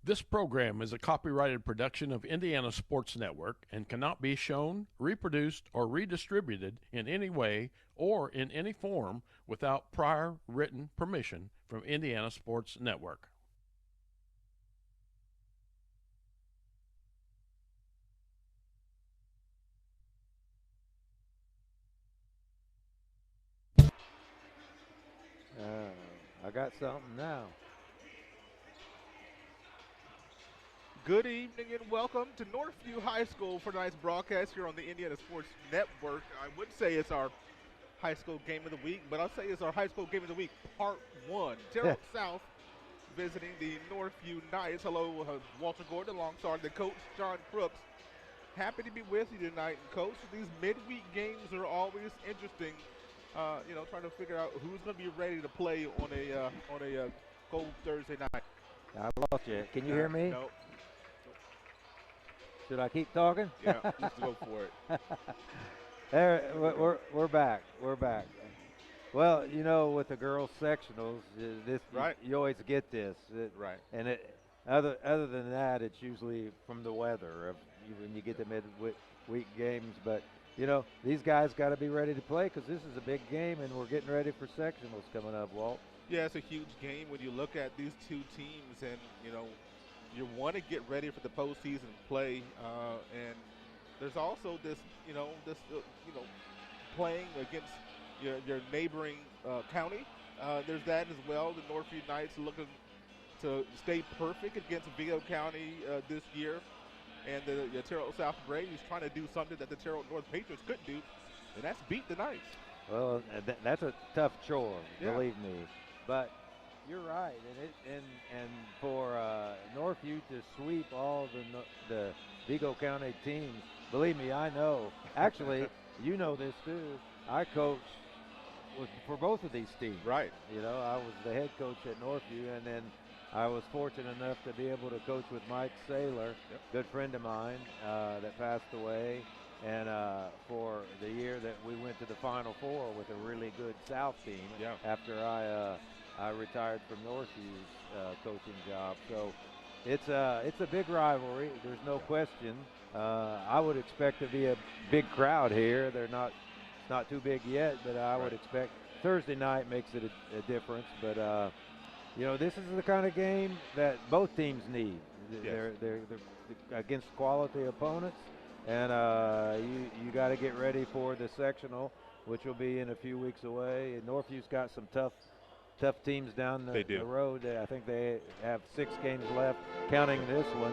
This program is a copyrighted production of Indiana Sports Network and cannot be shown, reproduced, or redistributed in any way or in any form without prior written permission from Indiana Sports Network. I got something now. Good evening and welcome to Northview High School for tonight's broadcast here on the Indiana Sports Network. I would say it's our high school game of the week, but I'll say it's our high school game of the week, part one. Terre Haute South visiting the Northview Knights. Hello, Walter Gordon alongside the coach, John Crooks. Happy to be with you tonight. And coach, these midweek games are always interesting. Trying to figure out who's going to be ready to play on a cold Thursday night. I lost you. Can you hear me? No. Should I keep talking? Yeah, just go for it. There, we're back. We're back. Well, with the girls sectionals, right. you always get this. Right. And other than that, it's usually from the weather when you get the midweek games. But these guys got to be ready to play because this is a big game, and we're getting ready for sectionals coming up, Walt. Yeah, it's a huge game when you look at these two teams, and you want to get ready for the postseason play, and there's also this playing against your neighboring county. There's that as well. The Northview Knights looking to stay perfect against Vigo County this year, and the Terre Haute South Braves trying to do something that the Terre Haute North Patriots couldn't do, and that's beat the Knights. Well, that's a tough chore, yeah. Believe me, but. You're right, and for Northview to sweep all the Vigo County teams, believe me, I know. Actually, you know this too. I coached for both of these teams. Right. I was the head coach at Northview, and then I was fortunate enough to be able to coach with Mike Saylor, good friend of mine that passed away, and for the year that we went to the Final Four with a really good South team after I retired from Northview's coaching job. So it's a big rivalry. There's no question. I would expect to be a big crowd here. It's not too big yet, but I would expect Thursday night makes it a difference. But this is the kind of game that both teams need. Yes. They're against quality opponents, and you got to get ready for the sectional, which will be in a few weeks away. And Northview's got some tough teams down the road. I think they have 6 games left, counting this one,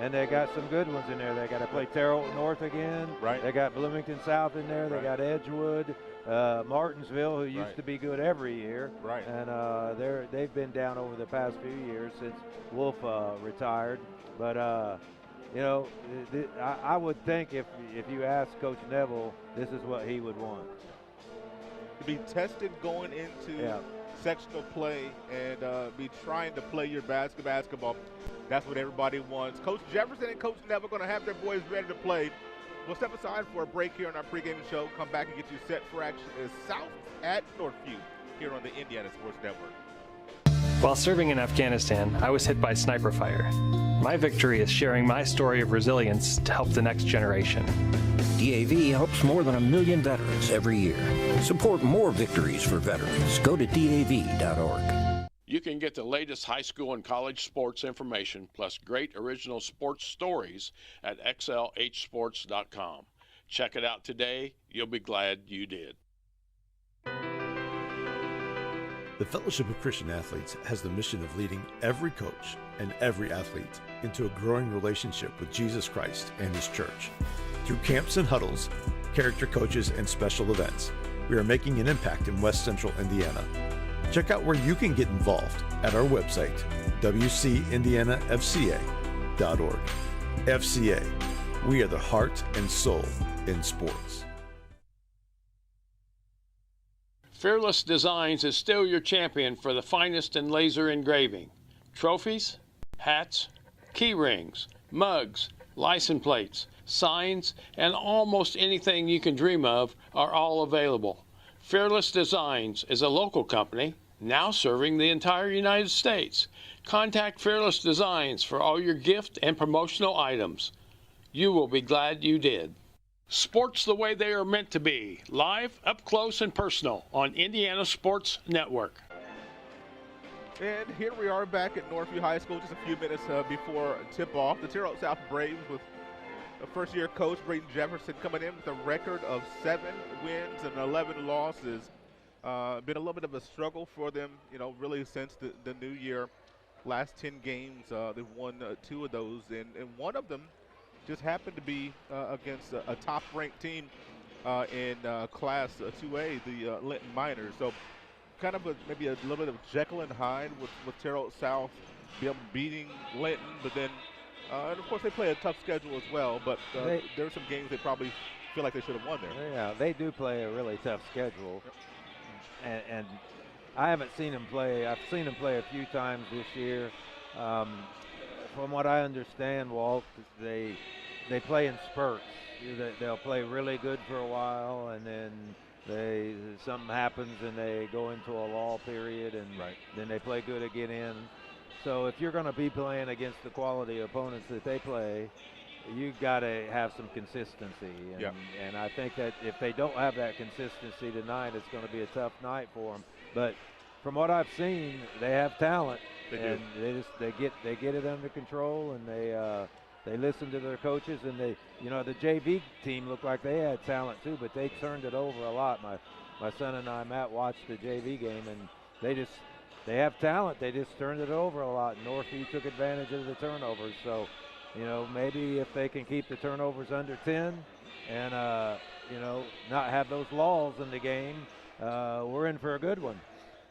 and they got some good ones in there. They got to play Terre Haute North again. Right. They got Bloomington South in there. They got Edgewood, Martinsville, who used to be good every year. Right. And they've been down over the past few years since Wolf retired. But I would think if you ask Coach Neville, this is what he would want. To be tested going into sectional play and be trying to play your basketball. That's what everybody wants. Coach Jefferson and Coach Neville going to have their boys ready to play. We'll step aside for a break here on our pregame show. Come back and get you set for action as South at Northview here on the Indiana Sports Network. While serving in Afghanistan, I was hit by sniper fire. My victory is sharing my story of resilience to help the next generation. DAV helps more than 1 million veterans every year. Support more victories for veterans. Go to DAV.org. You can get the latest high school and college sports information plus great original sports stories at xlhsports.com. Check it out today. You'll be glad you did. The Fellowship of Christian Athletes has the mission of leading every coach and every athlete into a growing relationship with Jesus Christ and His church. Through camps and huddles, character coaches, and special events, we are making an impact in West Central Indiana. Check out where you can get involved at our website, wcindianafca.org. FCA, we are the heart and soul in sports. Fearless Designs is still your champion for the finest in laser engraving. Trophies, hats, key rings, mugs, license plates, signs, and almost anything you can dream of are all available. Fearless Designs is a local company now serving the entire United States. Contact Fearless Designs for all your gift and promotional items. You will be glad you did. Sports the way they are meant to be, live, up close, and personal on Indiana Sports Network. And here we are back at Northview High School just a few minutes before tip-off. The Terre Haute South Braves with the first-year coach, Braden Jefferson, coming in with a record of 7 wins and 11 losses. Been a little bit of a struggle for them, really since the new year. Last 10 games, they've won 2 of those, and one of them just happened to be against a top-ranked team in Class 2A, the Linton Miners. So kind of maybe a little bit of Jekyll and Hyde with Terre Haute South beating Linton, but then, and of course they play a tough schedule as well, but there are some games they probably feel like they should have won there. Yeah, they do play a really tough schedule. And I haven't seen them play. I've seen them play a few times this year. From what I understand, Walt, they play in spurts. They'll play really good for a while, and then something happens and they go into a lull period, and then they play good again. So if you're going to be playing against the quality opponents that they play, you've got to have some consistency. And I think that if they don't have that consistency tonight, it's going to be a tough night for them. But from what I've seen, they have talent. They get it under control, and they listen to their coaches, and the JV team looked like they had talent too, but they turned it over a lot. My son and I, Matt, watched the JV game, and they have talent. They just turned it over a lot. Northview took advantage of the turnovers. So, maybe if they can keep the turnovers under 10 and, not have those lulls in the game, we're in for a good one.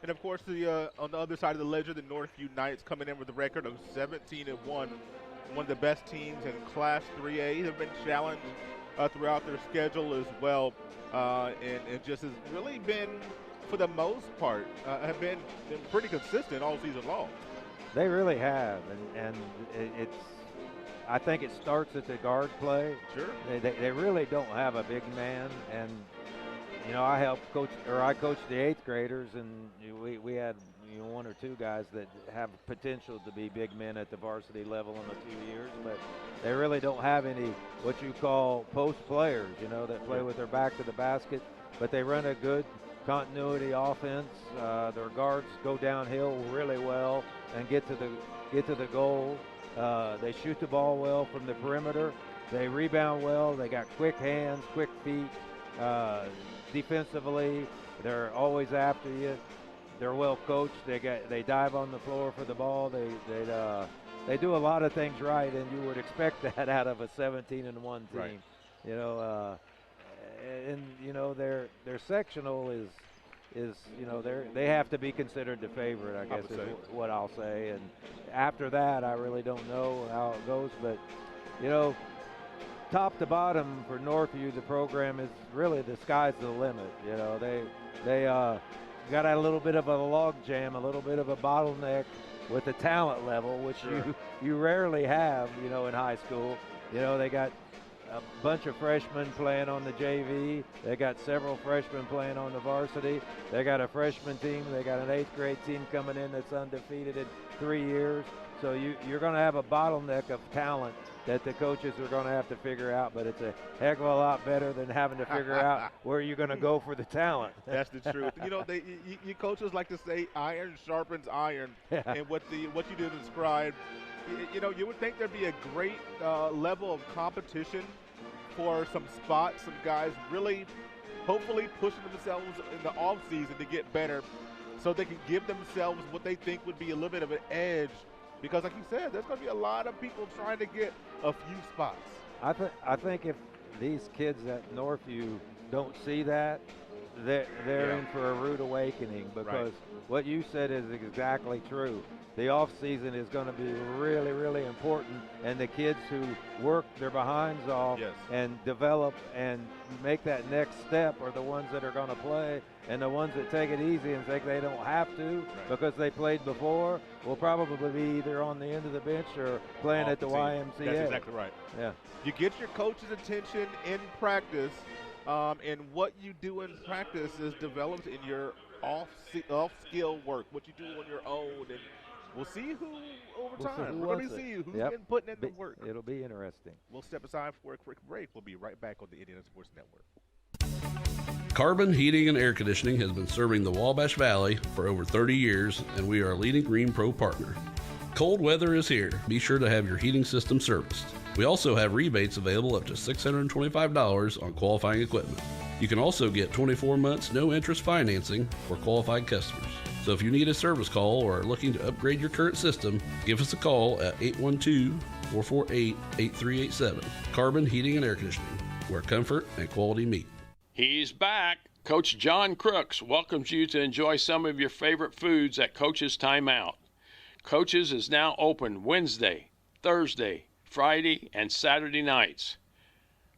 And, of course, on the other side of the ledger, the Northview Knights coming in with a record of 17-1, one of the best teams in Class 3A. They've been challenged throughout their schedule as well, and just has really been, for the most part, have been pretty consistent all season long. They really have, and I think it starts at the guard play. Sure. They really don't have a big man, and I coached the 8th graders, and we had 1 or 2 guys that have potential to be big men at the varsity level in a few years, but they really don't have any what you call post players, that play with their back to the basket, but they run a good continuity offense. Their guards go downhill really well and get to the goal. They shoot the ball well from the perimeter. They rebound well. They got quick hands, quick feet. Defensively, they're always after you. They're well coached. They dive on the floor for the ball. They do a lot of things right, and you would expect that out of a 17-1 team. Right. Their sectional is they have to be considered the favorite, I guess is what I'll say. And after that, I really don't know how it goes, but top to bottom for Northview, the program is really the sky's the limit. They got a little bit of a log jam, a little bit of a bottleneck with the talent level, which you rarely have, in high school. They got a bunch of freshmen playing on the JV. They got several freshmen playing on the varsity. They got a freshman team. They got an 8th grade team coming in that's undefeated in 3 years. So you're going to have a bottleneck of talent that the coaches are going to have to figure out, but it's a heck of a lot better than having to figure out where you're going to go for the talent. That's the truth. You coaches like to say iron sharpens iron, and what you did describe, you would think there'd be a great level of competition for some spots, some guys really hopefully pushing themselves in the off season to get better so they can give themselves what they think would be a little bit of an edge. Because like you said, there's going to be a lot of people trying to get a few spots. I think if these kids at Northview don't see that, they're in for a rude awakening, because what you said is exactly true. The off season is going to be really, really important, and the kids who work their behinds off and develop and make that next step are the ones that are going to play, and the ones that take it easy and think they don't have to because they played before will probably be either on the end of the bench or playing at the YMCA. That's exactly right. Yeah. You get your coach's attention in practice, and what you do in practice is developed in your off-skill work, what you do on your own, and we'll see who over time. We're going to see who's been putting in the work. It'll be interesting. We'll step aside for a quick break. We'll be right back on the Indiana Sports Network. Carbon Heating and Air Conditioning has been serving the Wabash Valley for over 30 years, and we are a leading Green Pro partner. Cold weather is here. Be sure to have your heating system serviced. We also have rebates available up to $625 on qualifying equipment. You can also get 24 months no interest financing for qualified customers. So if you need a service call or are looking to upgrade your current system, give us a call at 812-448-8387. Carbon Heating and Air Conditioning, where comfort and quality meet. He's back. Coach John Crooks welcomes you to enjoy some of your favorite foods at Coach's Timeout. Coach's is now open Wednesday, Thursday, Friday, and Saturday nights.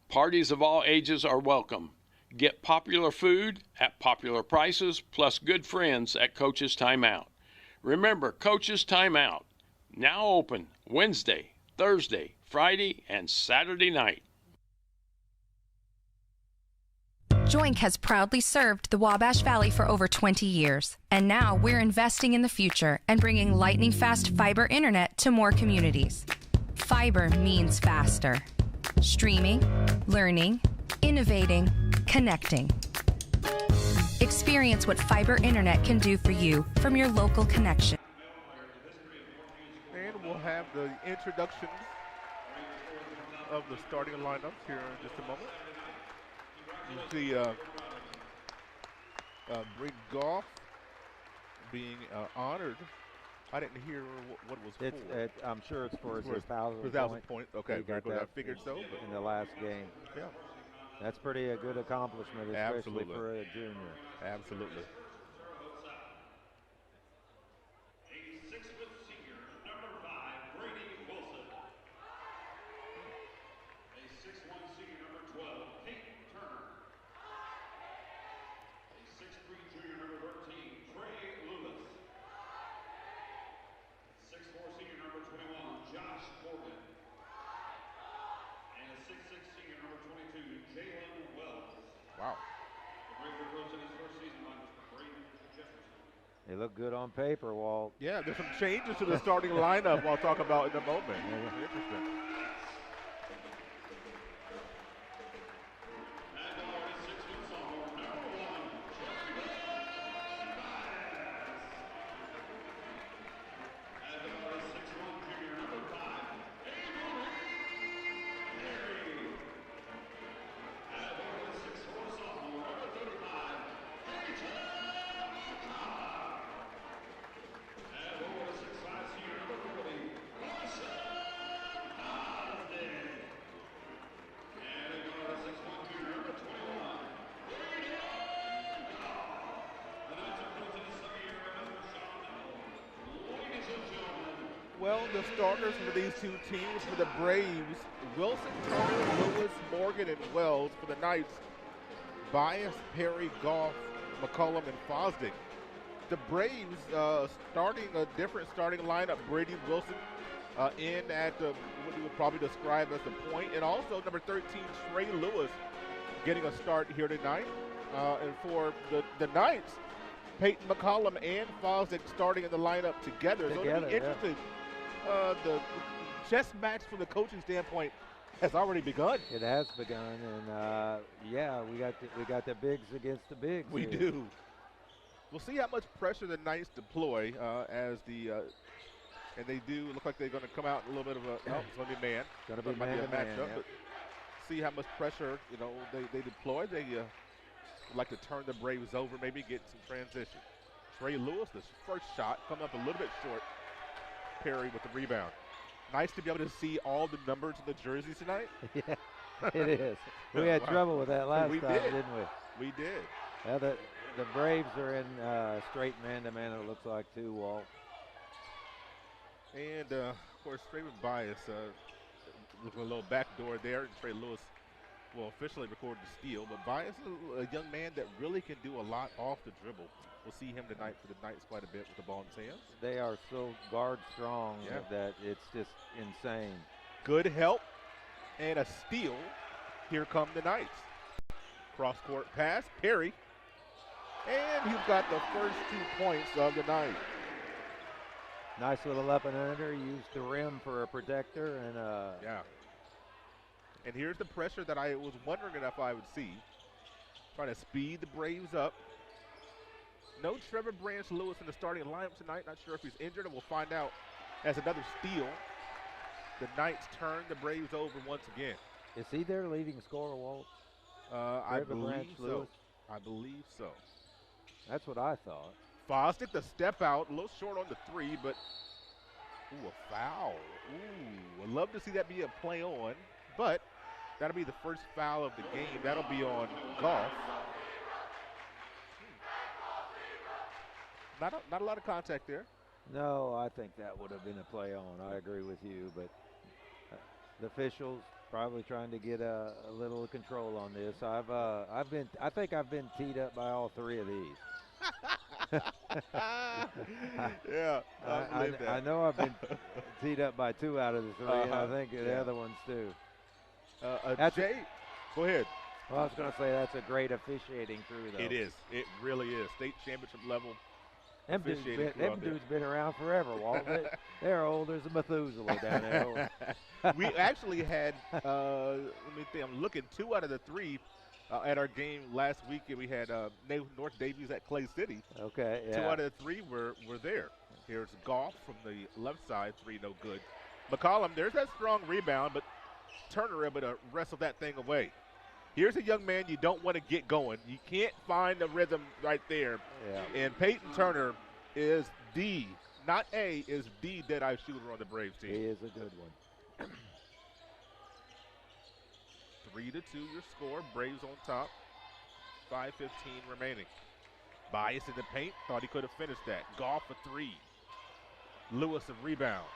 Parties of all ages are welcome. Get popular food at popular prices, plus good friends at Coach's Timeout. Remember, Coach's Timeout, now open Wednesday, Thursday, Friday, and Saturday night. Joink has proudly served the Wabash Valley for over 20 years. And now we're investing in the future and bringing lightning-fast fiber internet to more communities. Fiber means faster. Streaming, learning, innovating, connecting. Experience what fiber internet can do for you from your local connection. And we'll have the introductions of the starting lineups here in just a moment. You see Brink Goff being honored. I didn't hear what it was for. I'm sure it's for his 1,000 point. Okay, very good. I figured so. In the last game. Yeah. That's a good accomplishment, especially for a junior. Absolutely. Wow. They look good on paper, Walt. Yeah, there's some changes to the starting lineup I'll talk about in a moment. Interesting. Well, the starters for these two teams, for the Braves, Wilson, Turner, Lewis, Morgan, and Wells. For the Knights, Bias, Perry, Goff, McCollum, and Fosdick. The Braves starting a different starting lineup. Brady Wilson in at what we would probably describe as the point, and also number 13, Trey Lewis, getting a start here tonight. And for the Knights, Peyton McCollum and Fosdick starting in the lineup together. So it'll be interesting. The chess match from the coaching standpoint has already begun. It has begun, and we got the bigs against the bigs. We do. We'll see how much pressure the Knights deploy and they do look like they're going to come out in a little bit of a. Oh, it's going to be man. Going to be man to man. But see how much pressure they deploy. They like to turn the Braves over, maybe get some transition. Trey Lewis, this first shot, coming up a little bit short. Perry with the rebound. Nice to be able to see all the numbers of the jerseys tonight. Yeah, it is. We had trouble with that last time, didn't we? We did. Yeah, the Braves are in straight man-to-man, it looks like, too, Walt. And, of course, Straven Bias looking a little backdoor there. And Trey Lewis will officially record the steal. But Bias is a young man that really can do a lot off the dribble. We'll see him tonight for the Knights quite a bit with the ball in his hands. They are so guard strong that it's just insane. Good help and a steal. Here come the Knights. Cross-court pass, Perry. And he's got the first 2 points of the night. Nice little up and under. Used the rim for a protector. And yeah. And here's the pressure that I was wondering if I would see. Trying to speed the Braves up. No Trevor Branch Lewis in the starting lineup tonight. Not sure if he's injured, and we'll find out as another steal. The Knights turn the Braves over once again. Is he their leading scorer, Walt? I believe Branch so. Lewis? I believe so. That's what I thought. Fosdick, the step out, a little short on the three, but a foul. Ooh, I'd love to see that be a play on, but that'll be the first foul of the game. That'll be on Golf. Not a lot of contact there. No, I think that would have been a play on. I agree with you, but the officials probably trying to get a little control on this. I think I've been teed up by all three of these. Yeah, I know I've been teed up by 2 out of the 3, and I think the other ones too. Jay, go ahead. Well, I was going to say that's a great officiating crew, though. It is. It really is. State championship level. Them dudes been around forever, Walt. They're old as a Methuselah down there. We actually had, let me think, I'm looking, 2 out of the 3 at our game last week. We had North Davies at Clay City. Okay, yeah. 2 out of the 3 were there. Here's Golf from the left side, 3 no good. McCollum, there's that strong rebound, but Turner able to wrestle that thing away. Here's a young man you don't want to get going. You can't find the rhythm right there. Yeah. And Peyton Turner is the, not A, is the dead-eye shooter on the Braves team. He is a good one. 3-2 your score. Braves on top. 5:15 remaining. Bias in the paint. Thought he could have finished that. Golf a 3. Lewis a rebound.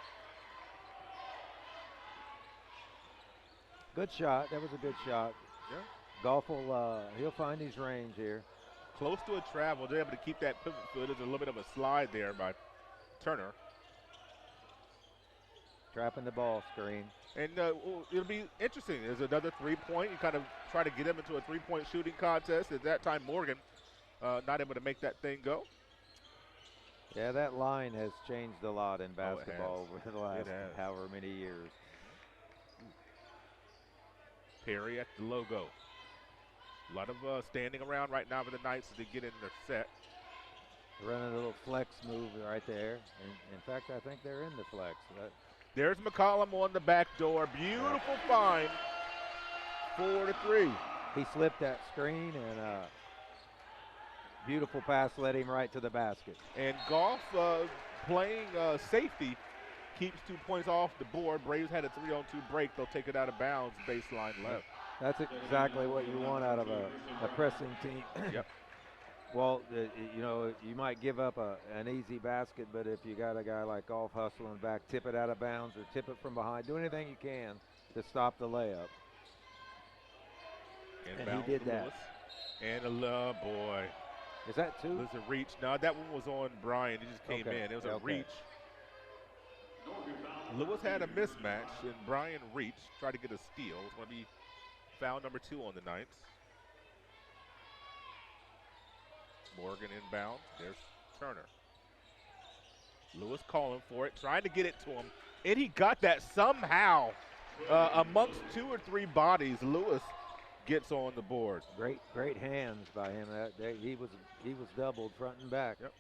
Good shot. That was a good shot. Yeah. Golf will, he'll find his range here. Close to a travel. They're able to keep that pivot foot. There's a little bit of a slide there by Turner. Trapping the ball screen. And it'll be interesting. There's another 3-point. You kind of try to get him into a 3-point shooting contest. At that time, Morgan not able to make that thing go. Yeah, that line has changed a lot in basketball over the last however many years. Perry at the logo. A lot of standing around right now for the Knights as they get in their set. Running a little flex move right there. In fact, I think they're in the flex. There's McCollum on the back door. Beautiful find. 4-3. He slipped that screen, and beautiful pass led him right to the basket. And Golf playing safety keeps 2 points off the board. Braves had a 3-on-2 break. They'll take it out of bounds, baseline left. That's exactly what you want out of a pressing team. Yep. Well, you know, you might give up an easy basket, but if you got a guy like Golf hustling back, tip it out of bounds or tip it from behind, do anything you can to stop the layup. And he did that. And boy. Is that 2? There's a reach. No, that one was on Brian. He just came in. It was a reach. Lewis had a mismatch, and Brian reached, tried to get a steal. It's going to be foul number 2 on the Knights. Morgan inbound. There's Turner. Lewis calling for it, trying to get it to him. And he got that somehow. Amongst 2 or 3 bodies, Lewis gets on the board. Great hands by him. He was doubled front and back. Yep.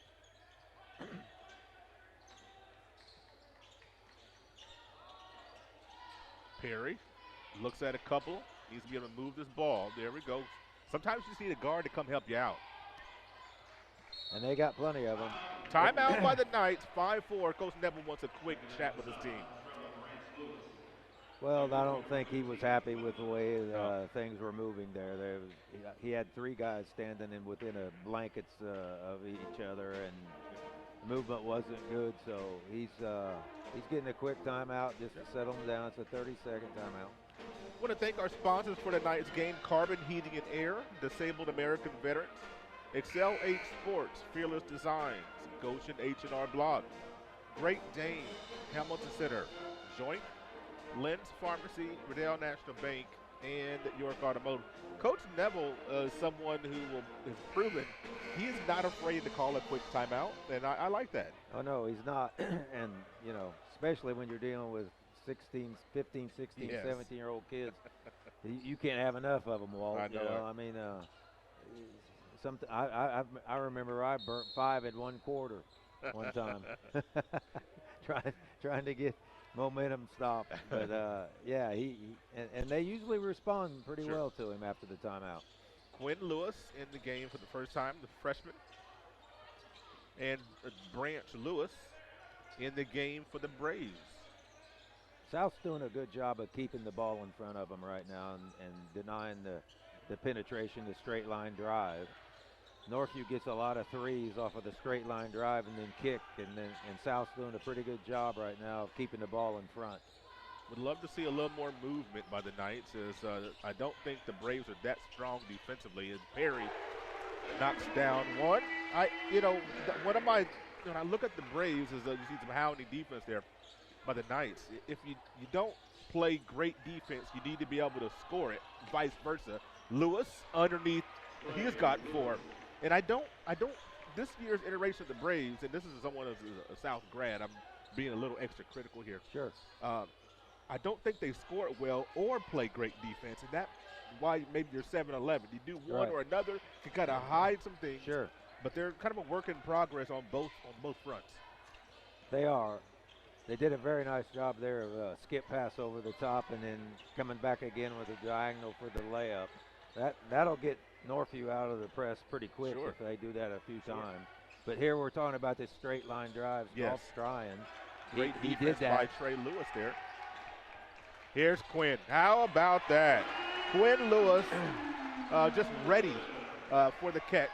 Perry looks at a couple. Needs to be able to move this ball. There we go. Sometimes you just need a guard to come help you out. And they got plenty of them. Timeout by the Knights, 5-4. Coach Neville wants a quick chat with his team. Well, I don't think he was happy with the way things were moving there. He had 3 guys standing in within a blankets of each other, and the movement wasn't good. So he's getting a quick timeout just to settle him down. It's a 30-second timeout. I want to thank our sponsors for tonight's game: Carbon Heating and Air, Disabled American Veterans, Excel 8 Sports, Fearless Designs, Goshen H&R Blog, Great Dane, Hamilton Center, Joint, Lynn's Pharmacy, Riddell National Bank, and York Automotive. Coach Neville is someone who is proven he's not afraid to call a quick timeout, and I like that. Oh, no, he's not. And, you know, especially when you're dealing with 15, 16, 17-year-old kids, you can't have enough of them, Walt. I know. You know? I mean, I remember I burnt 5 in one quarter one time, trying to get momentum stopped. But yeah, and they usually respond pretty well to him after the timeout. Quinn Lewis in the game for the first time, the freshman, and Branch Lewis in the game for the Braves. South's doing a good job of keeping the ball in front of them right now and denying the penetration, the straight line drive. Northview gets a lot of threes off of the straight line drive and then kick, and South's doing a pretty good job right now of keeping the ball in front. Would love to see a little more movement by the Knights, as I don't think the Braves are that strong defensively. As Perry knocks down one. When I look at the Braves, you see some hounding defense there by the Knights. If you don't play great defense, you need to be able to score it. Vice versa. Lewis underneath, he's got 4. And I don't. This year's iteration of the Braves, and this is someone who's a South grad. I'm being a little extra critical here. Sure. I don't think they score it well or play great defense, and that's why maybe you're 7-11. You do one or another to kind of hide some things. Sure. But they're kind of a work in progress on both fronts. They are. They did a very nice job there of a skip pass over the top and then coming back again with a diagonal for the layup. That'll get Northview out of the press pretty quick if they do that a few times. But here we're talking about this straight line drive. Yes. Trying. Great he defense did that. by Trey Lewis there. Here's Quinn. How about that? Quinn Lewis just ready for the catch.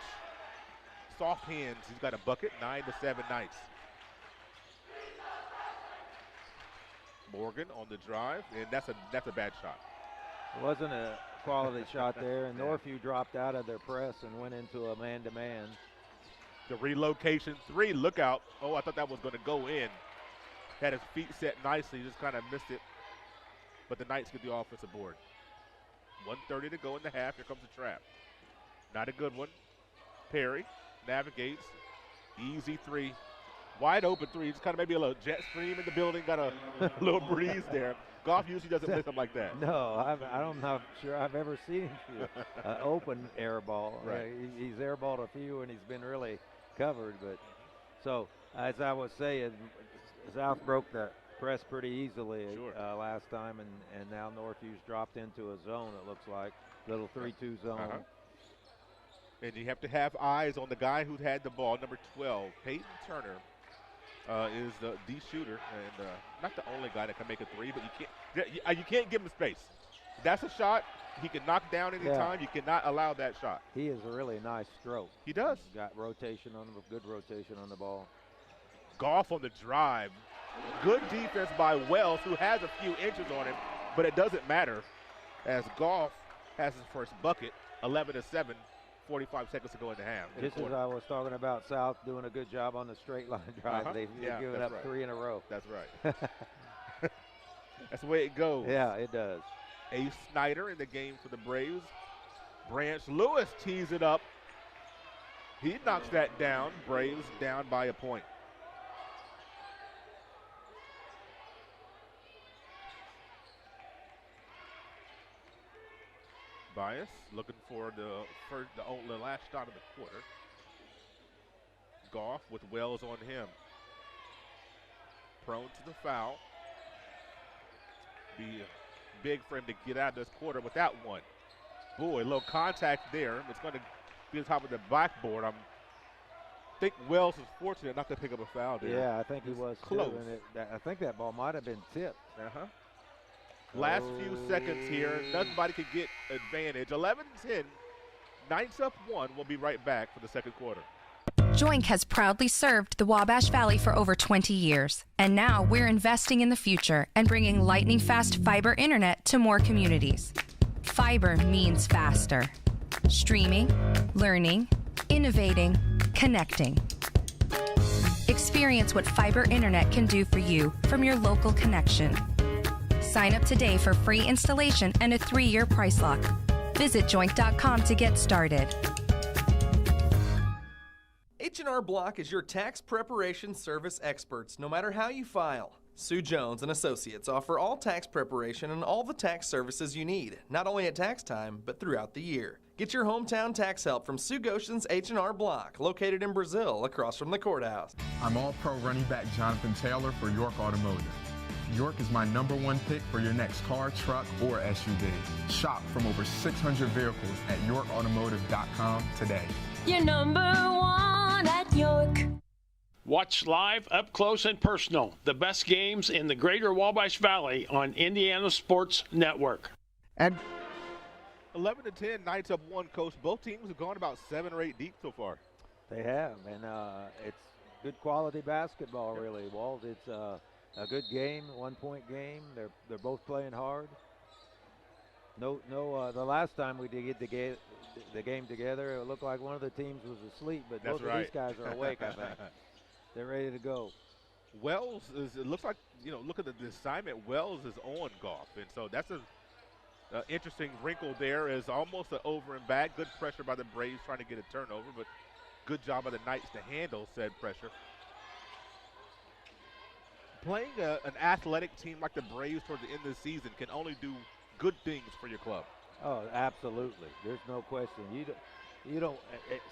Soft hands. He's got a bucket. 9-7 Knights. Morgan on the drive, and that's a bad shot. It wasn't a quality shot there, and Northview dropped out of their press and went into a man-to-man. The relocation 3, look out. Oh, I thought that was going to go in. Had his feet set nicely, just kind of missed it. But the Knights get the offensive board. 1:30 to go in the half. Here comes the trap. Not a good one. Perry navigates. Easy 3. Wide open 3. Just kind of maybe a little jet stream in the building. Got a little breeze there. Goff usually doesn't miss them like that. No, I'm not sure I've ever seen him shoot an open air ball. Right. He's airballed a few, and he's been really covered. But so, as I was saying, South broke the press pretty easily last time, and now Northview's dropped into a zone, it looks like. Little 3-2 zone. And you have to have eyes on the guy who had the ball, number 12, Peyton Turner. Is the shooter, and not the only guy that can make a 3, but you can't give him space. That's a shot he can knock down any time. You cannot allow that shot. He has a really nice stroke. He does. He's got rotation on him, good rotation on the ball. Goff on the drive. Good defense by Wells, who has a few inches on him, but it doesn't matter as Goff has his first bucket, 11-7. 45 seconds to go in the half. Just as I was talking about South doing a good job on the straight line drive. They've given up 3 in a row. That's right. That's the way it goes. Yeah, it does. Ace Snyder in the game for the Braves. Branch Lewis tees it up. He knocks that down. Braves down by a point. Bias looking for the last shot of the quarter. Goff with Wells on him. Prone to the foul. Be big for him to get out of this quarter without one. Boy, a little contact there. It's going to be on top of the backboard. I think Wells is fortunate not to pick up a foul there. Yeah, I think he was close. Too, and I think that ball might have been tipped. Last few seconds here. Nobody could get advantage. 11-10. Knights up 1. We'll be right back for the second quarter. Joink has proudly served the Wabash Valley for over 20 years. And now we're investing in the future and bringing lightning-fast fiber internet to more communities. Fiber means faster. Streaming, learning, innovating, connecting. Experience what fiber internet can do for you from your local connection. Sign up today for free installation and a 3-year price lock. Visit joink.com to get started. H&R Block is your tax preparation service experts, no matter how you file. Sue Jones and Associates offer all tax preparation and all the tax services you need, not only at tax time, but throughout the year. Get your hometown tax help from Sue Goshen's H&R Block, located in Brazil, across from the courthouse. I'm All-Pro running back Jonathan Taylor for York Automotive. York is my #1 pick for your next car, truck, or SUV. Shop from over 600 vehicles at yorkautomotive.com today. You're #1 at York. Watch live, up close, and personal the best games in the greater Wabash Valley on Indiana Sports Network. And 11-10, Knights up 1, Coach. Both teams have gone about 7 or 8 deep so far. They have, and it's good quality basketball, really, Walt. It's a good game, 1-point game. They're both playing hard. The last time we did get the game together, it looked like one of the teams was asleep, but both of these guys are awake, I think. They're ready to go. Wells it looks like, look at the assignment. Wells is on Goff, and so that's an interesting wrinkle there. Is almost an over and back. Good pressure by the Braves trying to get a turnover, but good job by the Knights to handle said pressure. Playing an athletic team like the Braves towards the end of the season can only do good things for your club. Oh, absolutely. There's no question. You don't,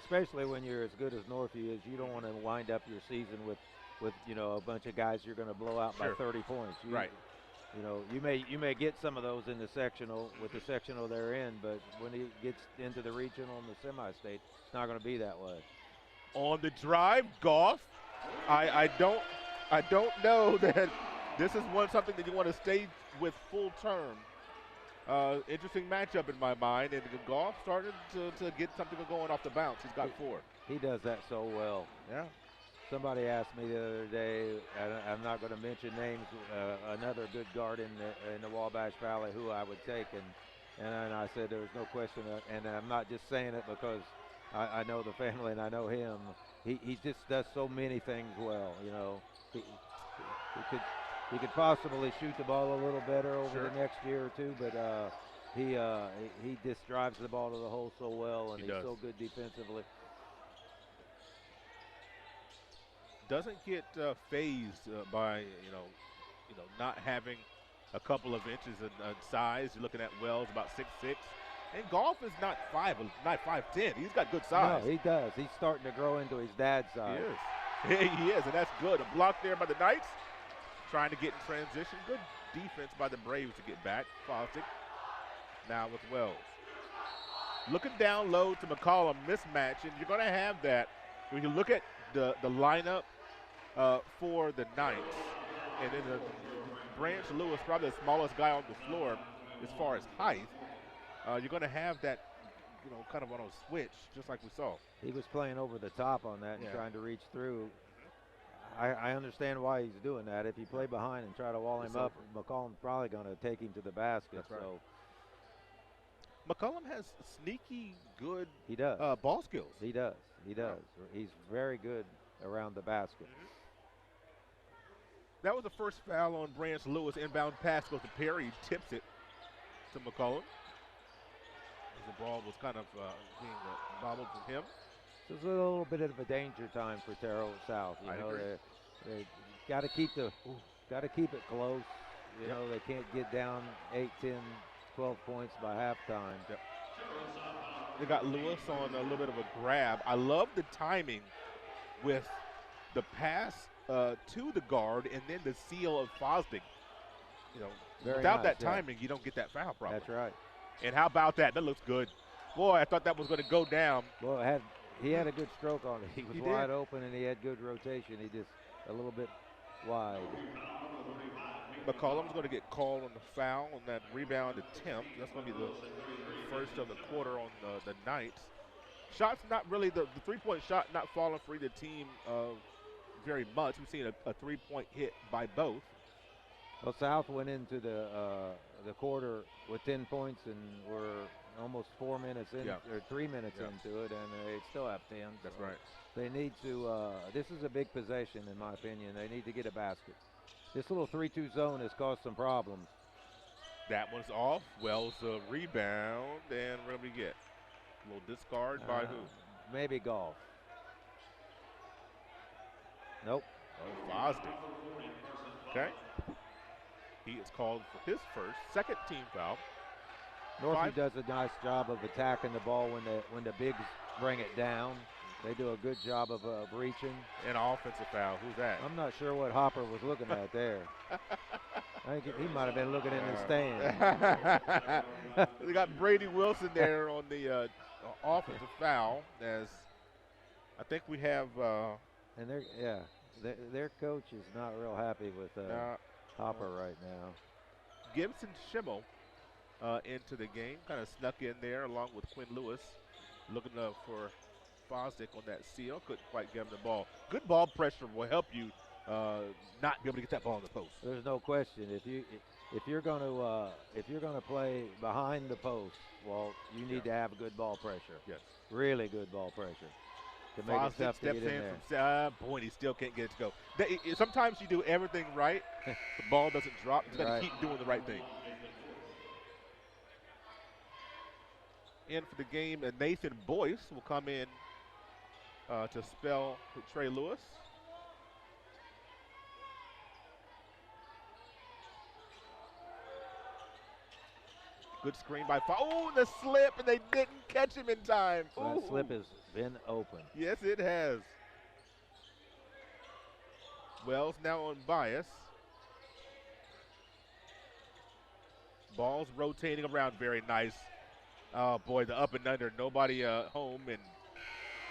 especially when you're as good as Northview is, you don't want to wind up your season with a bunch of guys you're going to blow out by 30 points. Right. You may get some of those in the sectional with the sectional they're in, but when it gets into the regional and the semi-state, it's not going to be that way. On the drive, Goff. I don't know that this is something that you want to stay with full term. Interesting matchup in my mind, and Goff started to get something going off the bounce. He's got 4. He does that so well. Yeah. Somebody asked me the other day, I'm not going to mention names, another good guard in the Wabash Valley who I would take, and I said there was no question, and I'm not just saying it because I know the family and I know him. He just does so many things well, He could possibly shoot the ball a little better over the next year or two, but he just drives the ball to the hole so well, and he's so good defensively. Doesn't get phased by not having a couple of inches in size. You're looking at Wells about 6'6", and Goff is not 5'10". He's got good size. No, he does. He's starting to grow into his dad's size. He is. He is, and that's good. A block there by the Knights. Trying to get in transition. Good defense by the Braves to get back. Fosdick now with Wells. Looking down low to McCollum, mismatch, and you're going to have that when you look at the lineup for the Knights. And then the Branch Lewis, probably the smallest guy on the floor as far as height. You're going to have that, kind of on a switch, just like we saw. He was playing over the top on that and trying to reach through. I understand why he's doing that. If you play behind and try to wall him up, McCollum's probably going to take him to the basket. That's right. So McCollum has sneaky good ball skills. He does. He's very good around the basket. That was the first foul on Branch Lewis. Inbound pass goes to Perry. He tips it to McCollum. As the ball was kind of being bobbled from him. So it's a little bit of a danger time for Terre Haute South. They got to keep it close. They can't get down 8, 10, 12 points by halftime. Yep. They got Lewis on a little bit of a grab. I love the timing with the pass to the guard and then the seal of Fosdick. Without that timing, you don't get that foul probably. That's right. And how about that? That looks good. Boy, I thought that was going to go down. Well, he had a good stroke on it. He was wide open, and he had good rotation. He just a little bit wide. McCollum's going to get called on the foul on that rebound attempt. That's going to be the first of the quarter on the Knights. Shots not really, the three-point shot not falling for either team very much. We've seen a three-point hit by both. Well, South went into the quarter with 10 points and were almost 4 minutes in, or 3 minutes into it, and they still have 10. That's right. They need to, this is a big possession in my opinion. They need to get a basket. This little 3-2 zone has caused some problems. That one's off. Wells rebound, and what do we get? A little discard by who? Maybe Golf. Nope. Oh, Fosdick. Okay. He is called for his second team foul. Northview does a nice job of attacking the ball when the bigs bring it down. They do a good job of reaching. An offensive foul. Who's that? I'm not sure what Hopper was looking at there. I think he might have been looking in the stand. They got Brady Wilson there on the offensive foul. As I think we have. And their coach is not real happy with Hopper right now. Gibson Schimmel into the game, kind of snuck in there along with Quinn Lewis, looking for Fosdick on that seal. Couldn't quite get him the ball. Good ball pressure will help you not be able to get that ball in the post. There's no question. If you're going to play behind the post, well, you need to have good ball pressure. Yes. Really good ball pressure to make it tough to get in there. Boy, he still can't get it to go. Sometimes you do everything right, the ball doesn't drop. You got to keep doing the right thing. In for the game, and Nathan Boyce will come in to spell Trey Lewis. Good screen by Oh, the slip, and they didn't catch him in time. That slip has been open. Yes, it has. Wells now on bias. Ball's rotating around, very nice. Oh, boy, the up and under, nobody home, and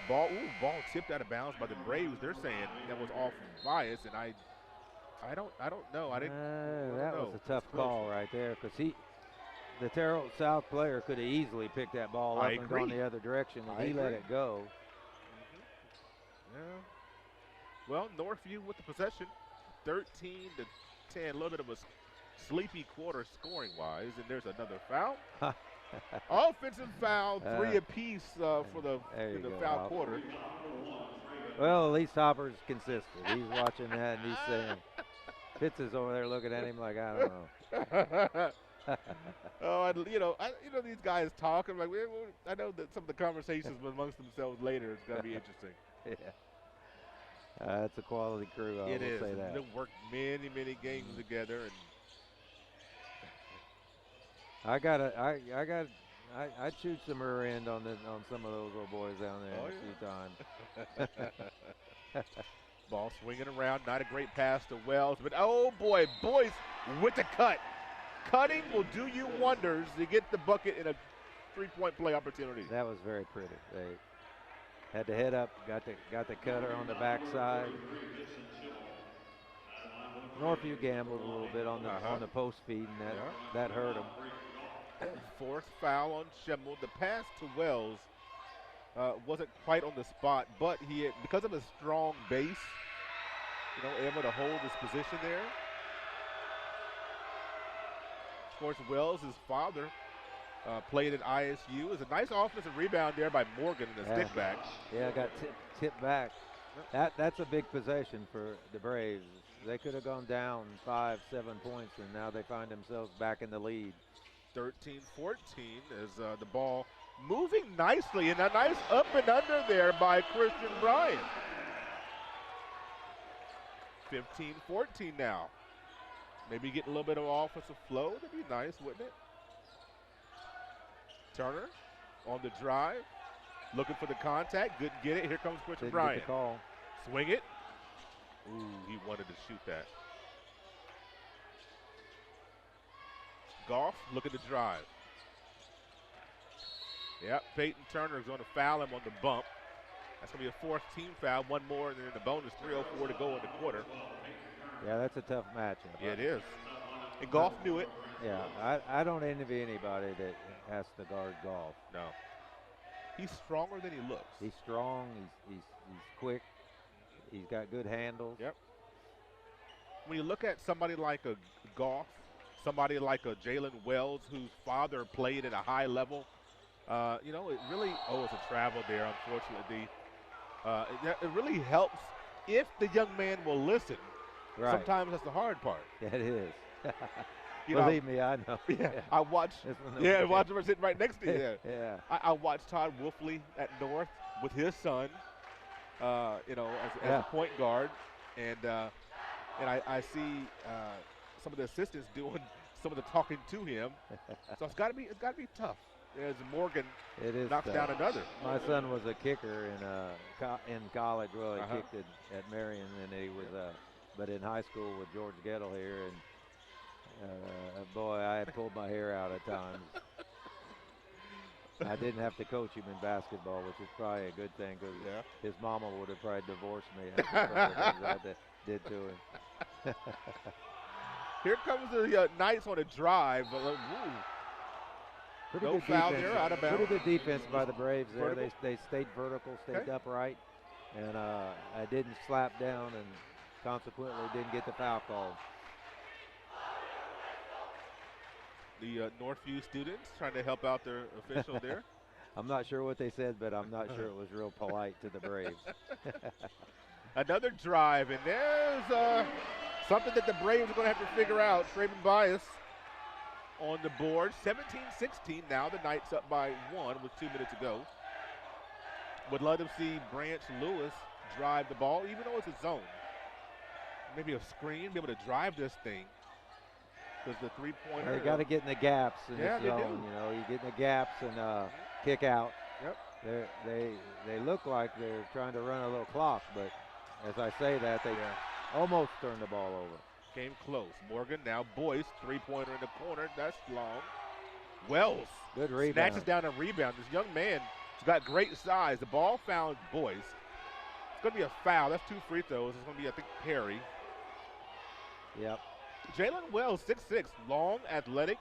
ball tipped out of bounds by the Braves. They're saying that was off bias, and I don't know. That was a tough call right there, because the Terre Haute South player could have easily picked that ball up and gone the other direction, and he let it go. Yeah. Well, Northview with the possession, 13-10, a little bit of a sleepy quarter scoring-wise, and there's another foul. Offensive foul, 3 apiece for the foul quarter. Well, at least Hopper's consistent. He's watching that, and he's saying, Pitts is over there looking at him like, I don't know. These guys talk. I'm like, I know that some of the conversations amongst themselves later is going to be interesting. Yeah. It's a quality crew. I will say that. They've worked many, many games together, and I chewed some rear end on some of those little boys down there a few times. Ball swinging around, not a great pass to Wells, but oh boy, Boyce with the cut. Cutting will do you wonders to get the bucket in a 3-point play opportunity. That was very pretty. They had the head up, got the cutter on the backside. Northview gambled a little bit on the post feed, and that hurt them. 4th foul on Schimmel. The pass to Wells wasn't quite on the spot, but he had, because of his strong base, able to hold his position there. Of course, Wells, his father, played at ISU. It was a nice offensive rebound there by Morgan in the stick back. Yeah, got tipped back. That's a big possession for the Braves. They could have gone down 5-7 points, and now they find themselves back in the lead. 13-14 as the ball moving nicely, and a nice up and under there by Christian Bryant. 15-14 now. Maybe getting a little bit of offensive flow. That'd be nice, wouldn't it? Turner on the drive, looking for the contact. Couldn't get it. Here comes Christian Bryant. Get the call. Swing it. Ooh, he wanted to shoot that. Goff looking to drive. Yep, Peyton Turner is going to foul him on the bump. That's going to be a 4th team foul. One more, and then the bonus, 3:04 to go in the quarter. Yeah, that's a tough matchup. Yeah, it is. And Goff knew it. Yeah, I don't envy anybody that has to guard Goff. No. He's stronger than he looks. He's strong. He's quick. He's got good handles. Yep. When you look at somebody like a Goff, somebody like a Jalen Wells, whose father played at a high level, it really, it's a travel there, unfortunately. It really helps if the young man will listen. Right. Sometimes that's the hard part. Yeah, it is. Believe me, I know. Yeah, I watched. Yeah, watch him sitting right next to you. Yeah. I watched Todd Wolfley at North with his son. As a point guard, and I see some of the assistants doing some of the talking to him. So it's got to be tough. As Morgan knocks down another. My son was a kicker in college. Well, he kicked at Marion, and he was but in high school with George Gettle here, and boy, I pulled my hair out at times. I didn't have to coach him in basketball, which is probably a good thing because his mama would have probably divorced me after some of the things I did to him. Here comes the Knights on a drive. No foul there, out of bounds. Pretty good defense by the Braves there. They stayed vertical, stayed upright, and I didn't slap down, and consequently didn't get the foul called. The Northview students trying to help out their official there. I'm not sure what they said, but I'm not sure it was real polite to the Braves. Another drive, and there's something that the Braves are going to have to figure out. Traven Bias on the board, 17-16 now. The Knights up by 1 with 2 minutes to go. Would love to see Branch Lewis drive the ball, even though it's a zone. Maybe a screen, be able to drive this thing. Because the three-pointer. They got to get in the gaps in the zone. You get in the gaps and kick out. Yep. They look like they're trying to run a little clock, but as I say that, they almost turned the ball over. Came close. Morgan now Boyce, three-pointer in the corner. That's long. Wells. Good rebound. Snatches down a rebound. This young man has got great size. The ball found Boyce. It's going to be a foul. That's 2 free throws. It's going to be, I think, Perry. Yep. Jalen Wells, 6'6", long, athletic.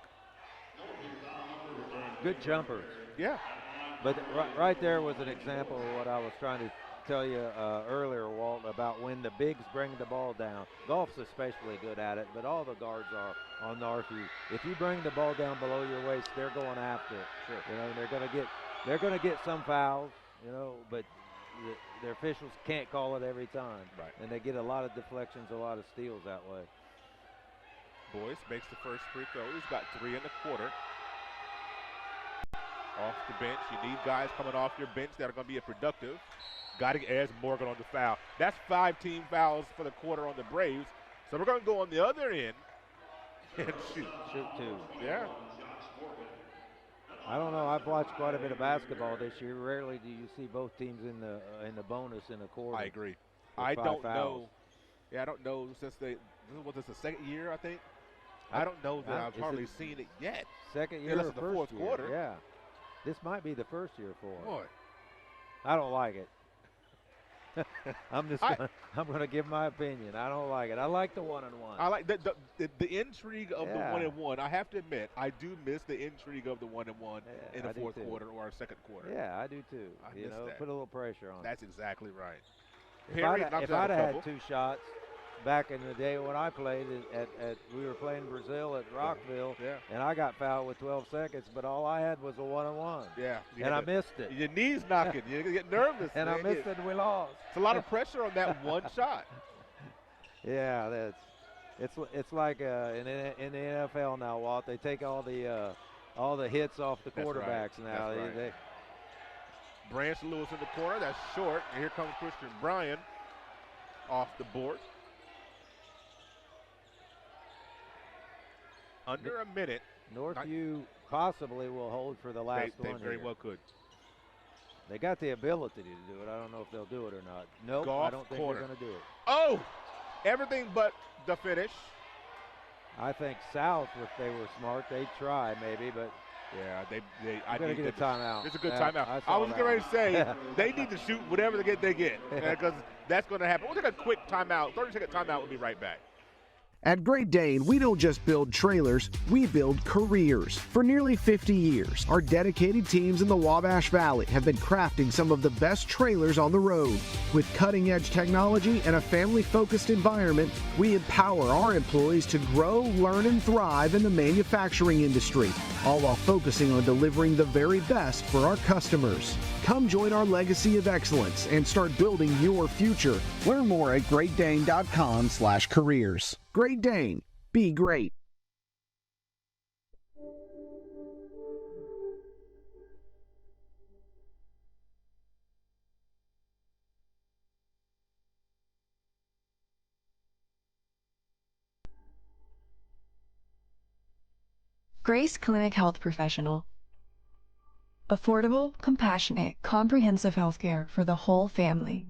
Good jumpers. Yeah. But right there was an example of what I was trying to tell you earlier, Walt, about when the bigs bring the ball down. Golf's especially good at it, but all the guards are on Northview. If you bring the ball down below your waist, they're going after it. Sure. They're gonna get some fouls, but the officials can't call it every time. Right. And they get a lot of deflections, a lot of steals that way. Boyce makes the first free throw. He's got 3 in the quarter. Off the bench. You need guys coming off your bench that are going to be productive. Got to add Morgan on the foul. That's 5 team fouls for the quarter on the Braves. So we're going to go on the other end and shoot. Shoot 2. Yeah. I don't know. I've watched quite a bit of basketball this year. Rarely do you see both teams in the bonus in a quarter. I agree. I don't know. Yeah, I don't know since was this the second year, I think? I don't know that I've hardly seen it yet. Second year or the fourth quarter. Yeah. This might be the first year for it. Boy. I don't like it. I'm gonna give my opinion. I don't like it. I like the 1-on-1. I like the intrigue of the 1-on-1. I have to admit, I do miss the intrigue of the 1-on-1 in the fourth quarter or second quarter. Yeah, I do too. I miss that. Put a little pressure on. That's exactly right. If I'd have had 2 shots back in the day when I played we were playing Brazil at Rockville, and I got fouled with 12 seconds, but all I had was a 1-on-1. Yeah. And I missed it. Your knees knocking. You get nervous. And I missed it and we lost. It's a lot of pressure on that one shot. Yeah, it's like in the NFL now, Walt. They take all the hits off the quarterbacks now. That's right. Branch Lewis in the corner. That's short. And here comes Christian Bryan off the board. Under a minute. Northview possibly will hold for the last one. They very well could. They got the ability to do it. I don't know if they'll do it or not. Nope, I don't think they're going to do it. Oh, everything but the finish. I think South, if they were smart, they'd try maybe, but yeah, I need to get a timeout. It's a good timeout. I was getting ready to say they need to shoot whatever they get because that's going to happen. We'll take a quick timeout. 30-second timeout. We'll be right back. At Great Dane, we don't just build trailers, we build careers. For nearly 50 years, our dedicated teams in the Wabash Valley have been crafting some of the best trailers on the road. With cutting-edge technology and a family-focused environment, we empower our employees to grow, learn, and thrive in the manufacturing industry, all while focusing on delivering the very best for our customers. Come join our legacy of excellence and start building your future. Learn more at greatdane.com/careers. Great Dane. Be great. Grace Clinic Health Professional. Affordable, compassionate, comprehensive healthcare for the whole family.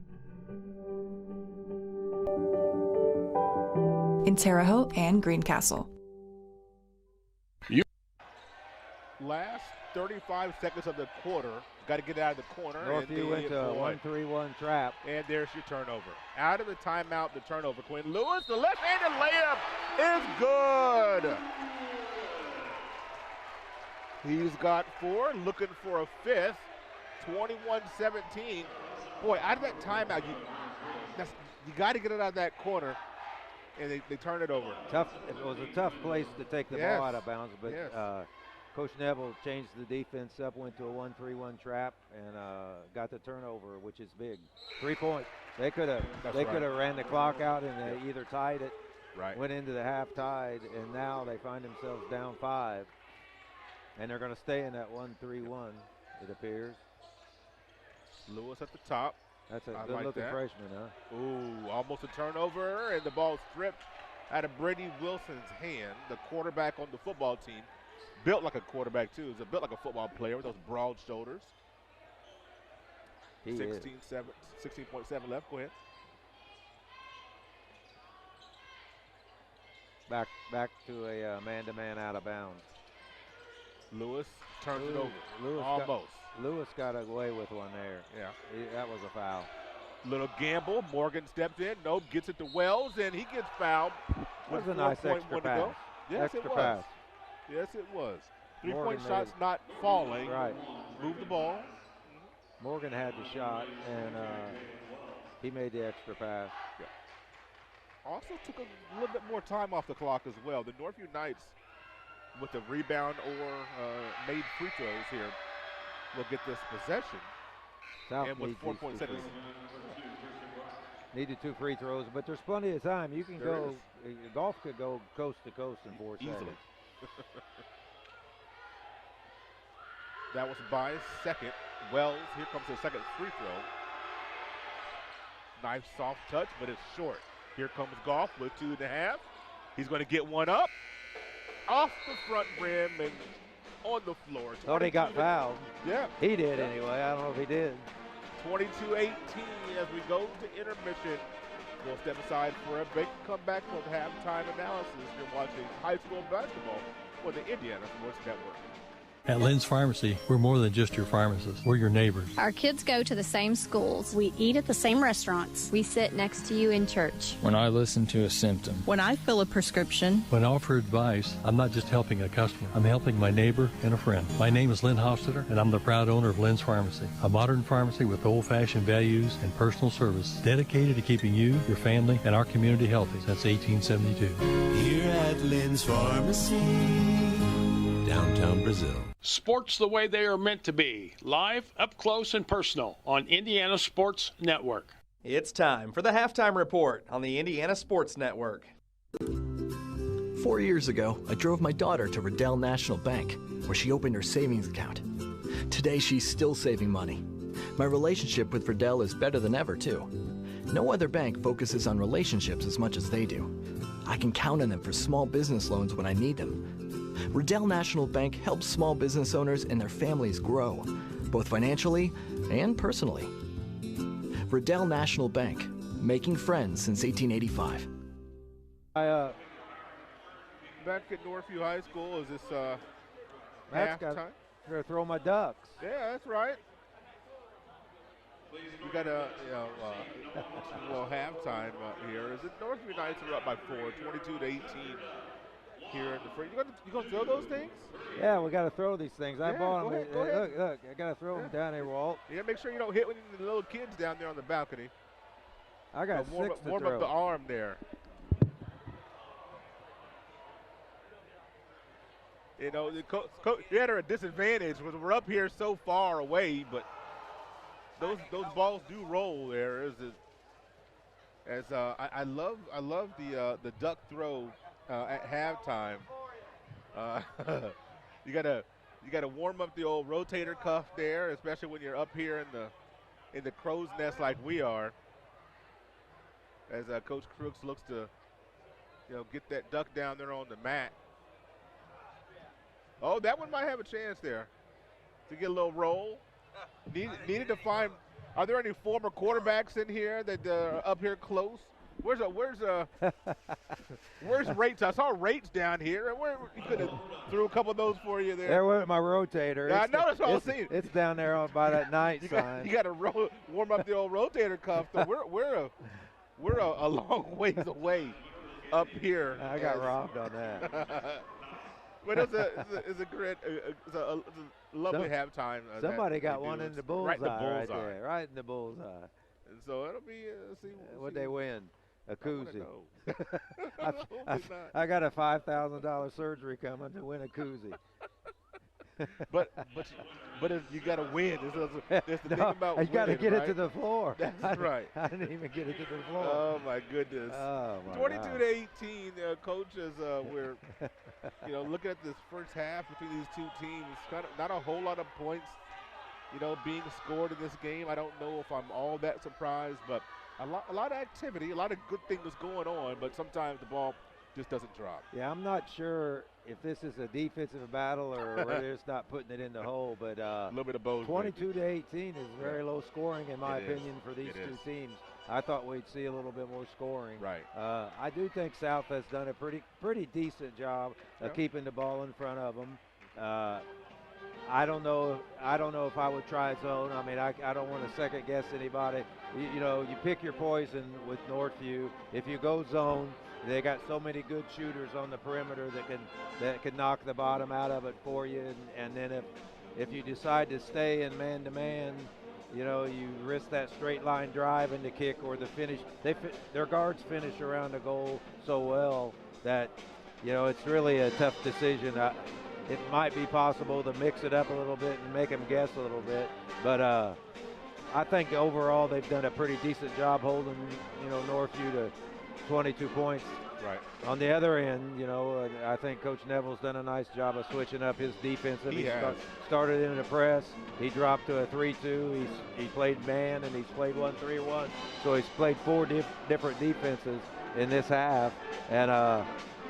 In Terre Haute and Greencastle. Last 35 seconds of the quarter. Got to get out of the corner. Northview went to a 1-3-1 trap. And there's your turnover. Out of the timeout, the turnover. Quinn Lewis, the left-handed layup is good. He's got 4, looking for a 5th. 21-17. Boy, out of that timeout, you got to get it out of that corner, and they turn it over. Tough. It was a tough place to take the ball out of bounds, but Coach Neville changed the defense up, went to a 1-3-1 trap, and got the turnover, which is big. 3 points. They could have ran the clock out, and they either tied it, went into the half tied, and now they find themselves down 5. And they're going to stay in that 1-3-1, it appears. Lewis at the top. That's a good-looking freshman, huh? Ooh, almost a turnover, and the ball stripped out of Brady Wilson's hand, the quarterback on the football team. Built like a quarterback, too. He's built like a football player with those broad shoulders. 16.7 left. Go ahead. Back to a man-to-man out of bounds. Lewis turns it over. Almost. Lewis got away with one there. Yeah. That was a foul. Little gamble. Morgan stepped in. Nope. Gets it to Wells, and he gets fouled. That was a nice extra pass. Yes, it was. Yes, it was. 3-point shots not falling. Right. Move the ball. Morgan had the shot, and he made the extra pass. Yeah. Also took a little bit more time off the clock as well. The Northview Knights, with the rebound or made free throws here, will get this possession. South and with 4.6 seconds. Needed 2 free throws, but there's plenty of time. You can golf could go coast to coast in 4 seconds. Easily. That was by second. Wells, here comes the second free throw. Nice soft touch, but it's short. Here comes Goff with 2.5. He's going to get one up. Off the front rim and on the floor. Thought he got fouled. Yeah. He did anyway. I don't know if he did. 22-18 as we go to intermission. We'll step aside for a break and come back for the halftime analysis. You're watching high school basketball for the Indiana Sports Network. At Lynn's Pharmacy, we're more than just your pharmacist. We're your neighbors. Our kids go to the same schools. We eat at the same restaurants. We sit next to you in church. When I listen to a symptom. When I fill a prescription. When I offer advice, I'm not just helping a customer. I'm helping my neighbor and a friend. My name is Lynn Hofstetter, and I'm the proud owner of Lynn's Pharmacy, a modern pharmacy with old-fashioned values and personal service dedicated to keeping you, your family, and our community healthy since 1872. Here at Lynn's Pharmacy, downtown Brazil. Sports the way they are meant to be, live, up close, and personal on Indiana Sports Network. It's time for the Halftime Report on the Indiana Sports Network. 4 years ago, I drove my daughter to Riddell National Bank, where she opened her savings account. Today, she's still saving money. My relationship with Riddell is better than ever, too. No other bank focuses on relationships as much as they do. I can count on them for small business loans when I need them. Riddell National Bank helps small business owners and their families grow, both financially and personally. Riddell National Bank, making friends since 1885. Back at Northview High School, is this halftime? I'm going to throw my ducks. Yeah, that's right. We got a little halftime here. Is it Northview Knights are up by 4, 22-18. Here in the free. You gonna throw those things? Yeah, we got to throw these things. I bought them. Go ahead. Look, I got to throw them down here, Walt. Yeah, make sure you don't hit the little kids down there on the balcony. I got 6 to warm throw. up the arm there. You know, the coach had her at a disadvantage because we're up here so far away, but those balls do roll there. I love the duck throw at halftime. You gotta warm up the old rotator cuff there, especially when you're up here in the crow's nest like we are. As Coach Crooks looks to, get that duck down there on the mat. Oh, that one might have a chance there to get a little roll. Needed to find. Are there any former quarterbacks in here that are up here close? Where's Rates? I saw Rates down here. He could have threw a couple of those for you there. There went my rotator. Yeah, I know, that's what I was seeing. It's down there by that night sign. You got to warm up the old rotator cuff. So we're a long ways away up here. I got robbed on that. But it's a lovely halftime. Somebody got one in the bullseye right there, right in the bullseye. And so it'll be what they win. A koozie. I I got a $5,000 surgery coming to win a koozie. but if you got to win. That's the thing about winning, you got to get right? it to the floor. That's right. I didn't even get it to the floor. Oh my goodness. Oh my 22-18, Coach. As we're looking at this first half between these two teams, kind of not a whole lot of points, being scored in this game. I don't know if I'm all that surprised, but a lot of activity, a lot of good things going on, but sometimes the ball just doesn't drop. Yeah, I'm not sure if this is a defensive battle or whether it's not putting it in the hole, but a little bit of both. 22-18 is very low scoring in my opinion for these two teams. I thought we'd see a little bit more scoring. Right. I do think South has done a pretty decent job of keeping the ball in front of them. I don't know if I would try zone. I mean, I don't want to second guess anybody. You pick your poison with Northview. If you go zone, they got so many good shooters on the perimeter that can knock the bottom out of it for you. And then if you decide to stay in man-to-man, you risk that straight line drive and the kick or the finish. Their guards finish around the goal so well that it's really a tough decision. It might be possible to mix it up a little bit and make them guess a little bit, but I think overall they've done a pretty decent job holding Northview to 22 points. Right. On the other end, I think Coach Neville's done a nice job of switching up his defense. He started in the press. He dropped to a 3-2. He played man and he's played 1-3-1. So he's played four different defenses in this half, and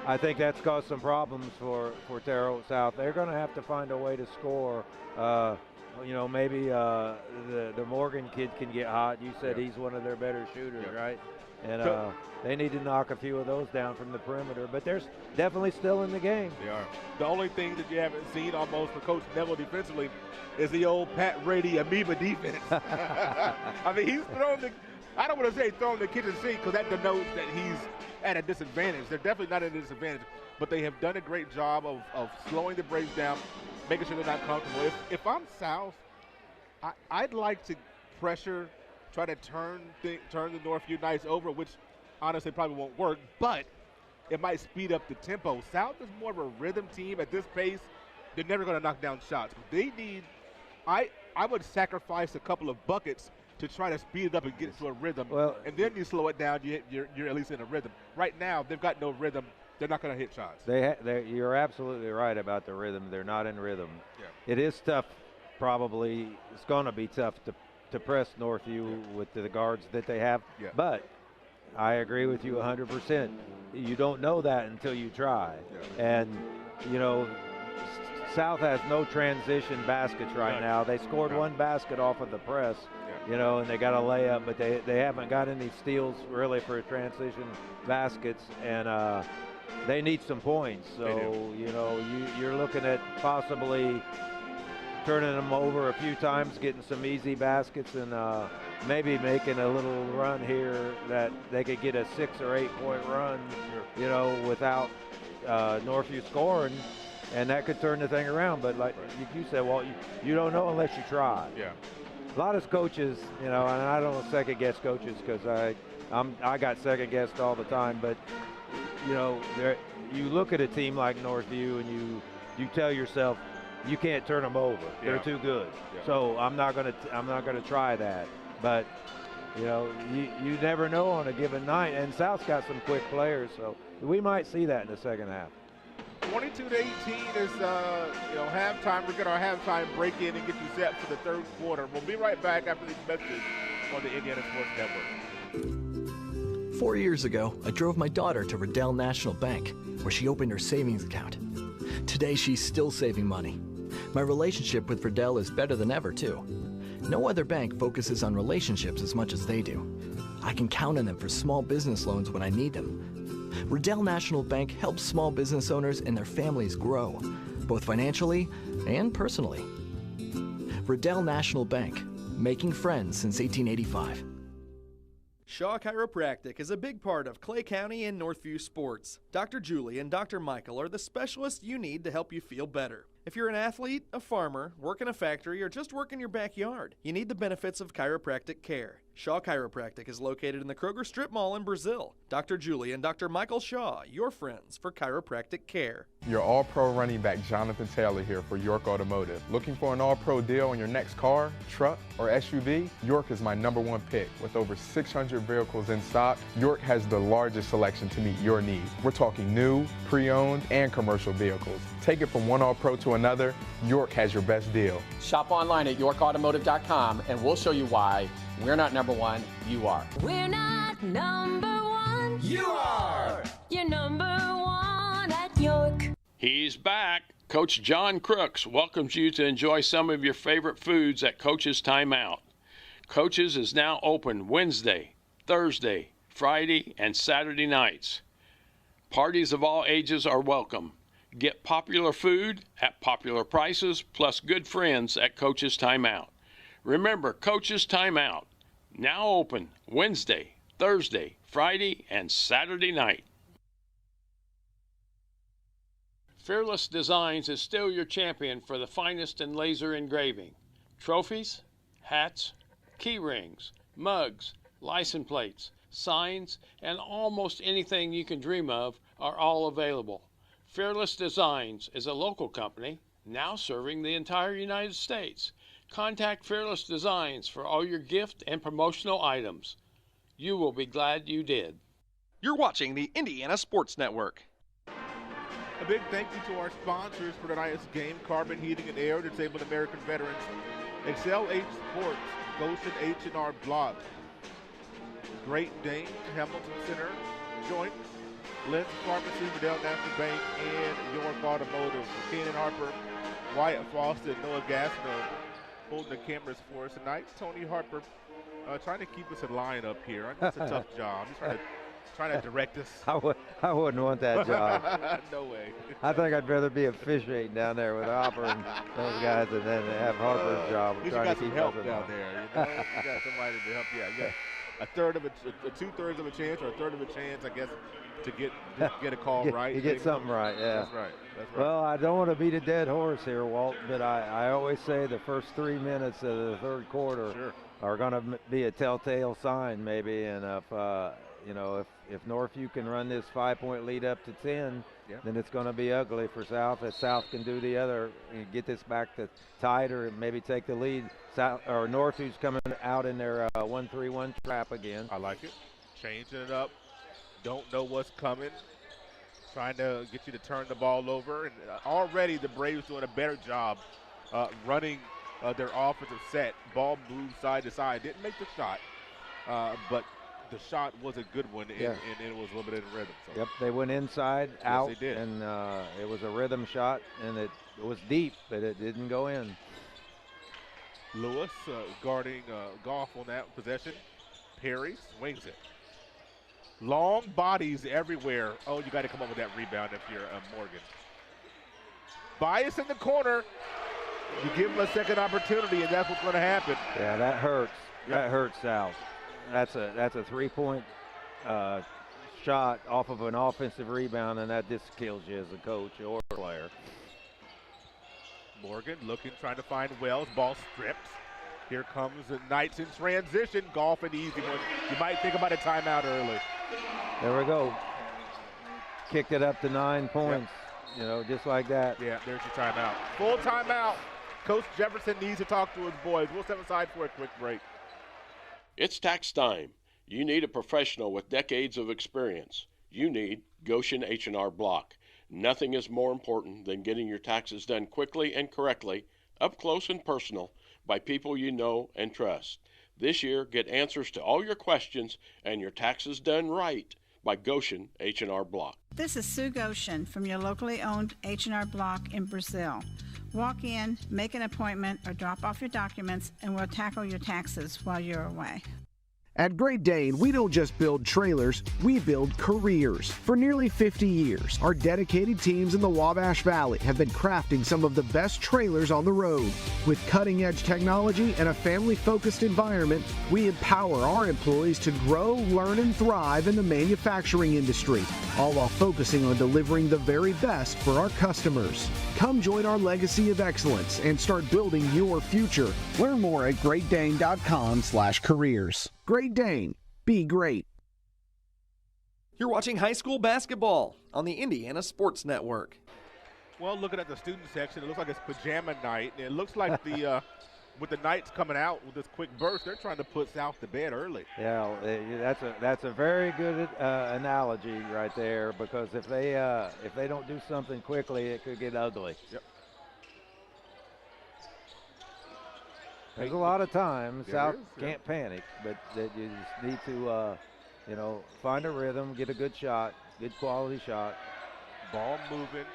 I think that's caused some problems for Terre Haute South. They're going to have to find a way to score. Maybe the Morgan kid can get hot. You said he's one of their better shooters, right? And they need to knock a few of those down from the perimeter. But they're definitely still in the game. They are. The only thing that you haven't seen almost for Coach Neville defensively is the old Pat Brady amoeba defense. I mean, he's thrown I don't want to say throwing the kitchen sink because that denotes that he's at a disadvantage. They're definitely not at a disadvantage, but they have done a great job of slowing the Braves down, making sure they're not comfortable. If I'm South, I'd like to pressure, try to turn the Northview Knights over, which honestly probably won't work, but it might speed up the tempo. South is more of a rhythm team at this pace. They're never going to knock down shots. They need – I would sacrifice a couple of buckets to try to speed it up and get into a rhythm. Well, and then you slow it down, you're at least in a rhythm. Right now, they've got no rhythm. They're not going to hit shots. You're absolutely right about the rhythm. They're not in rhythm. Yeah. It is tough, probably. It's going to be tough to press Northview with the guards that they have. Yeah. But I agree with you 100%. You don't know that until you try. Yeah. And, South has no transition baskets right now. They scored one basket off of the press, and they got a layup, but they haven't got any steals really for transition baskets, and they need some points. So, you're looking at possibly turning them over a few times, getting some easy baskets, and maybe making a little run here that they could get a 6 or 8 point run, without Northview scoring. And that could turn the thing around, but like you said, well, you don't know unless you try. Yeah. A lot of coaches, and I don't second guess coaches because I got second guessed all the time. But you look at a team like Northview and you tell yourself you can't turn them over. Yeah. They're too good. Yeah. So I'm not gonna try that. But you never know on a given night. And South's got some quick players, so we might see that in the second half. 22-18 is halftime. We're going to our halftime break in and get you set for the third quarter. We'll be right back after these messages on the Indiana Sports Network. 4 years ago, I drove my daughter to Riddell National Bank, where she opened her savings account. Today, she's still saving money. My relationship with Riddell is better than ever, too. No other bank focuses on relationships as much as they do. I can count on them for small business loans when I need them. Riddell National Bank helps small business owners and their families grow, both financially and personally. Riddell National Bank, making friends since 1885. Shaw Chiropractic is a big part of Clay County and Northview sports. Dr. Julie and Dr. Michael are the specialists you need to help you feel better. If you're an athlete, a farmer, work in a factory, or just work in your backyard, you need the benefits of chiropractic care. Shaw Chiropractic is located in the Kroger Strip Mall in Brazil. Dr. Julie and Dr. Michael Shaw, your friends for chiropractic care. Your all-pro running back Jonathan Taylor here for York Automotive. Looking for an all-pro deal on your next car, truck, or SUV? York is my #1 pick. With over 600 vehicles in stock, York has the largest selection to meet your needs. We're talking new, pre-owned, and commercial vehicles. Take it from one all-pro to another, York has your best deal. Shop online at yorkautomotive.com and we'll show you why we're not #1, you are. We're not #1. You are. You're #1 at York. He's back. Coach John Crooks welcomes you to enjoy some of your favorite foods at Coach's Timeout. Coach's is now open Wednesday, Thursday, Friday, and Saturday nights. Parties of all ages are welcome. Get popular food at popular prices, plus good friends at Coach's Timeout. Remember, Coach's Timeout, now open Wednesday, Thursday, Friday, and Saturday night. Fearless Designs is still your champion for the finest in laser engraving. Trophies, hats, key rings, mugs, license plates, signs, and almost anything you can dream of are all available. Fearless Designs is a local company now serving the entire United States. Contact Fearless Designs for all your gift and promotional items. You will be glad you did. You're watching the Indiana Sports Network. A big thank you to our sponsors for tonight's game, Carbon Heating and Air, Disabled American Veterans, Excel H Sports, Goshen H&R Block, Great Dane, Hamilton Center, Joint, Lynn's Pharmacy, Riddell National Bank, and York Automotive. Keenan Harper, Wyatt Foster, and Noah Gastineau holding the cameras for us tonight. Tony Harper trying to keep us in line up here. That's a tough job. He's trying to direct us. I wouldn't want that job. No way. I think I'd rather be officiating down there with Harper and those guys than have Harper's job. You got some help down there. You know? You got somebody to help you out. You got two-thirds of a chance or a third of a chance, I guess, to get a call right. You get something right, yeah. That's right. Well, I don't want to beat a dead horse here, Walt, but I always say the first 3 minutes of the third quarter are going to be a telltale sign, maybe. And if Northview can run this 5-point lead up to 10, then it's going to be ugly for South. If South can do the other and get this back to tight or maybe take the lead, Northview's coming out in their 1-3-1 trap again. I like it. Changing it up. Don't know what's coming. Trying to get you to turn the ball over. And already the Braves doing a better job running their offensive set. Ball moved side to side. Didn't make the shot, but the shot was a good one, and it was a little bit in rhythm. So. Yep, they went inside, out, they did. And it was a rhythm shot, and it was deep, but it didn't go in. Lewis guarding Goff on that possession. Perry swings it. Long bodies everywhere. Oh, you got to come up with that rebound if you're Morgan. Bias in the corner. You give him a second opportunity, and that's what's going to happen. Yeah, that hurts. That hurts South. That's a 3-point shot off of an offensive rebound, and that just kills you as a coach or a player. Morgan trying to find Wells. Ball stripped. Here comes the Knights in transition. Golf an easy one. You might think about a timeout early. There we go. Kicked it up to 9 points, just like that. Yeah, there's your timeout. Full timeout. Coach Jefferson needs to talk to his boys. We'll step aside for a quick break. It's tax time. You need a professional with decades of experience. You need Goshen H&R Block. Nothing is more important than getting your taxes done quickly and correctly, up close and personal, by people you know and trust. This year, get answers to all your questions and your taxes done right by Goshen H&R Block. This is Sue Goshen from your locally owned H&R Block in Brazil. Walk in, make an appointment, or drop off your documents, and we'll tackle your taxes while you're away. At Great Dane, we don't just build trailers, we build careers. For nearly 50 years, our dedicated teams in the Wabash Valley have been crafting some of the best trailers on the road. With cutting-edge technology and a family-focused environment, we empower our employees to grow, learn, and thrive in the manufacturing industry, all while focusing on delivering the very best for our customers. Come join our legacy of excellence and start building your future. Learn more at greatdane.com/careers. Great Dane. Be great. You're watching high school basketball on the Indiana Sports Network. Well, looking at the student section, it looks like it's pajama night. And it looks like the with the Knights coming out with this quick burst, they're trying to put South to bed early. Yeah, that's a very good analogy right there, because if they don't do something quickly, it could get ugly. Yep. There's a lot of times South can't panic, but that you just need to, find a rhythm, get a good shot, good quality shot. Ball moving.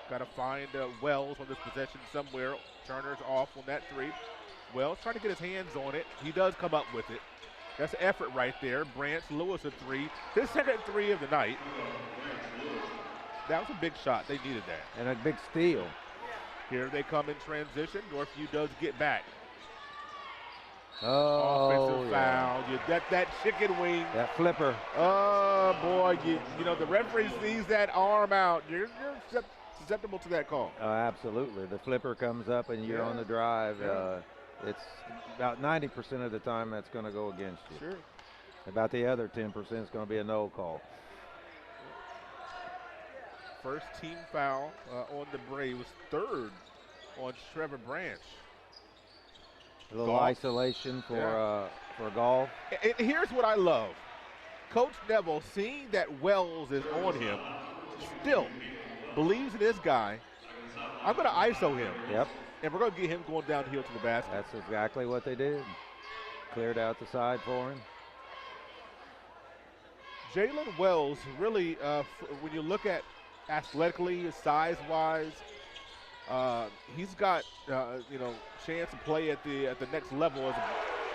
Got to find Wells on this possession somewhere. Turner's off on that three. Wells trying to get his hands on it. He does come up with it. That's effort right there. Branch Lewis a three. His second three of the night. That was a big shot. They needed that. And a big steal. Here they come in transition. Northview does get back. Oh, offensive foul. You that chicken wing. That flipper. Oh, boy. The referee sees that arm out. You're susceptible to that call. Oh, absolutely. The flipper comes up and you're on the drive. It's about 90% of the time that's going to go against you. Sure. About the other 10% is going to be a no call. First team foul on the Braves. Third on Trevor Branch. A little isolation for golf. And here's what I love. Coach Neville, seeing that Wells is on him, still believes in this guy. I'm going to ISO him. Yep. And we're going to get him going downhill to the basket. That's exactly what they did. Cleared out the side for him. Jalen Wells really, when you look at athletically, size-wise, he's got, chance to play at the next level.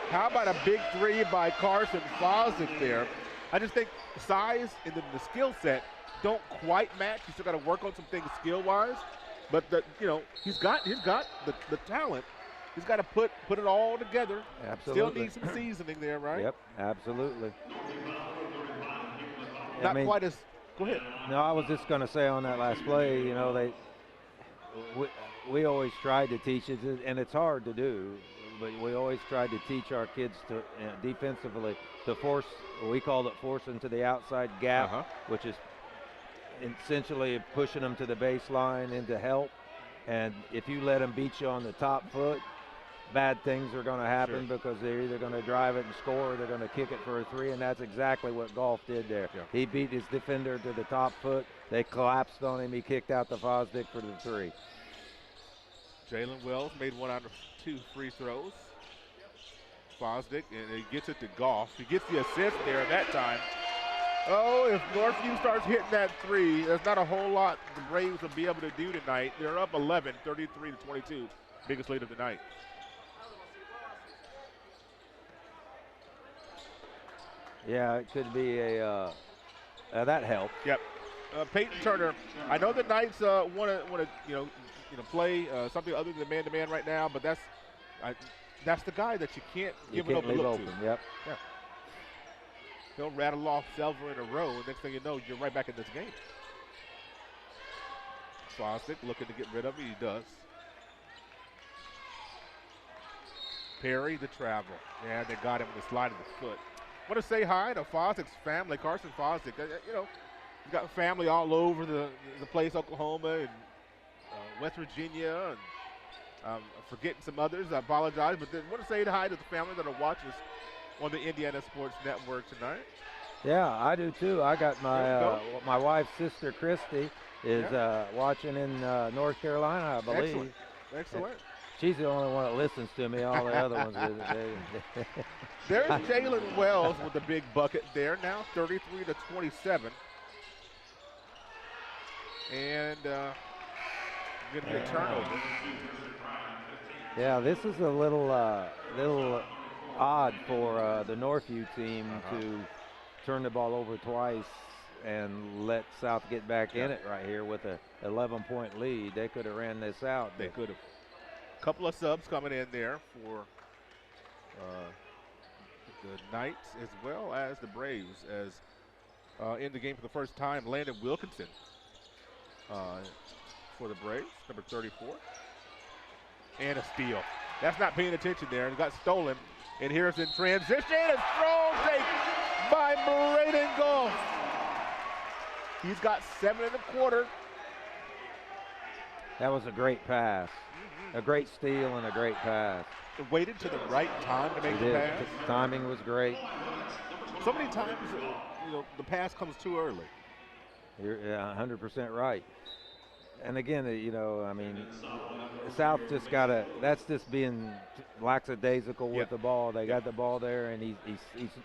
How about a big three by Carson Fosdick there? I just think size and the skill set don't quite match. He's still got to work on some things skill-wise, but he's got the talent. He's got to put it all together. Absolutely. Still needs some seasoning there, right? Yep, absolutely. Not quite as. Go ahead. No, I was just going to say on that last play, we always tried to teach it, and it's hard to do, but we always tried to teach our kids to defensively to force. We called it forcing to the outside gap, which is essentially pushing them to the baseline into help. And if you let them beat you on the top foot, bad things are going to happen because they're either going to drive it and score or they're going to kick it for a three, and that's exactly what Golf did there. Yeah. He beat his defender to the top foot. They collapsed on him. He kicked out the Fosdick for the three. Jalen Wells made one out of 2 free throws. Fosdick, and he gets it to Golf. He gets the assist there that time. Oh, if Northview starts hitting that three, there's not a whole lot the Braves will be able to do tonight. They're up 11, 33-22, biggest lead of the night. Yeah, it could be a that helped. Yep. Peyton Turner. I know the Knights want to play something other than man-to-man right now, but that's the guy that you can't give an open look to. Yep. Yeah. He'll rattle off several in a row, and next thing you know, you're right back in this game. Fosdick looking to get rid of it. He does. Perry, the travel. Yeah, they got him with the slide of the foot. I want to say hi to Fosdick's family, Carson Fosdick. He's got family all over the place, Oklahoma and West Virginia, and I'm forgetting some others. I apologize, but I want to say hi to the family that are watching us on the Indiana Sports Network tonight. Yeah, I do too. I got my wife's sister, Christy, is watching in North Carolina, I believe. Excellent. She's the only one that listens to me. All the other ones. There's Jalen Wells with the big bucket there now, 33-27. And going to be a turnover. Yeah, this is a little odd for the Northview team to turn the ball over twice and let South get back in it right here with a 11-point lead. They could have ran this out. They could have. A couple of subs coming in there for the Knights as well as the Braves, as in the game for the first time, Landon Wilkinson for the Braves, number 34. And a steal. That's not paying attention there. It got stolen. And here's in transition. A strong take by Braden Goff. He's got 7 1/4. That was a great pass. A great steal and a great pass. Waited to the right time to make the pass. The timing was great. So many times, the pass comes too early. You're 100% right. And again, I mean, South just that's just being lackadaisical with the ball. They got the ball there, and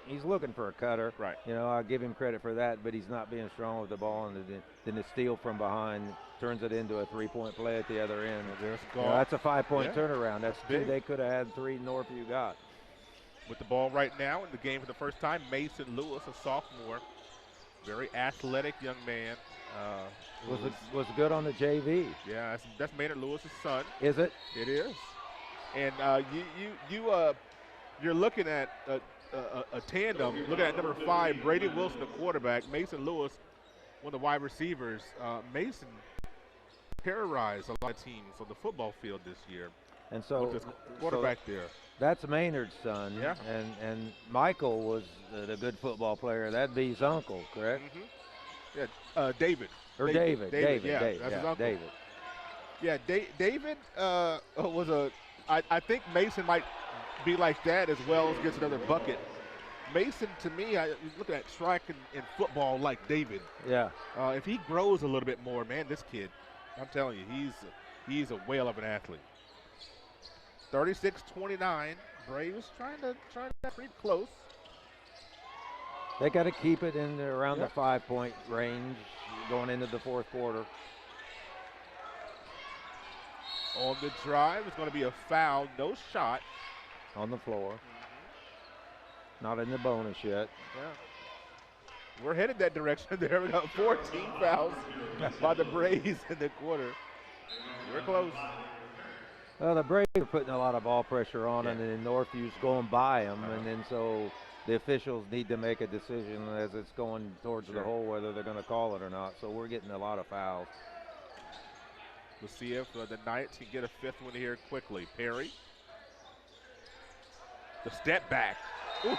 he's looking for a cutter. Right. I'll give him credit for that, but he's not being strong with the ball, and then the steal from behind turns it into a 3-point play at the other end. That's a 5-point turnaround. That's big. They could have had 3. Northview got. With the ball right now in the game for the first time, Mason Lewis, a sophomore, very athletic young man. Was good on the JV. Yeah, that's Maynard Lewis's son. Is it? It is. And you're looking at a tandem. Looking at number 5, Brady Wilson, the quarterback. Mason Lewis, one of the wide receivers. Mason terrorized a lot of teams on the football field this year. And so, with this quarterback there. That's Maynard's son. Yeah. And Michael was the good football player. That'd be his uncle, correct? Mm-hmm. Yeah, David. Or David. Yeah, that's his uncle. David. Yeah, David was I think Mason might be like that as well as gets another bucket. Mason, to me, I look at striking in football like David. Yeah. If he grows a little bit more, man, this kid, I'm telling you, he's a whale of an athlete. 36-29. Braves trying to creep close. They got to keep it in around the 5-point range going into the fourth quarter. On the drive, it's going to be a foul, no shot. On the floor. Not in the bonus yet. Yeah. We're headed that direction there. We got 14 fouls by the Braves in the quarter. We're close. Well, the Braves are putting a lot of ball pressure on, and then Northview's going by them, and then so the officials need to make a decision as it's going towards the hole whether they're going to call it or not. So we're getting a lot of fouls. We'll see if the Knights can get a 5th one here quickly. Perry. The step back. Ooh.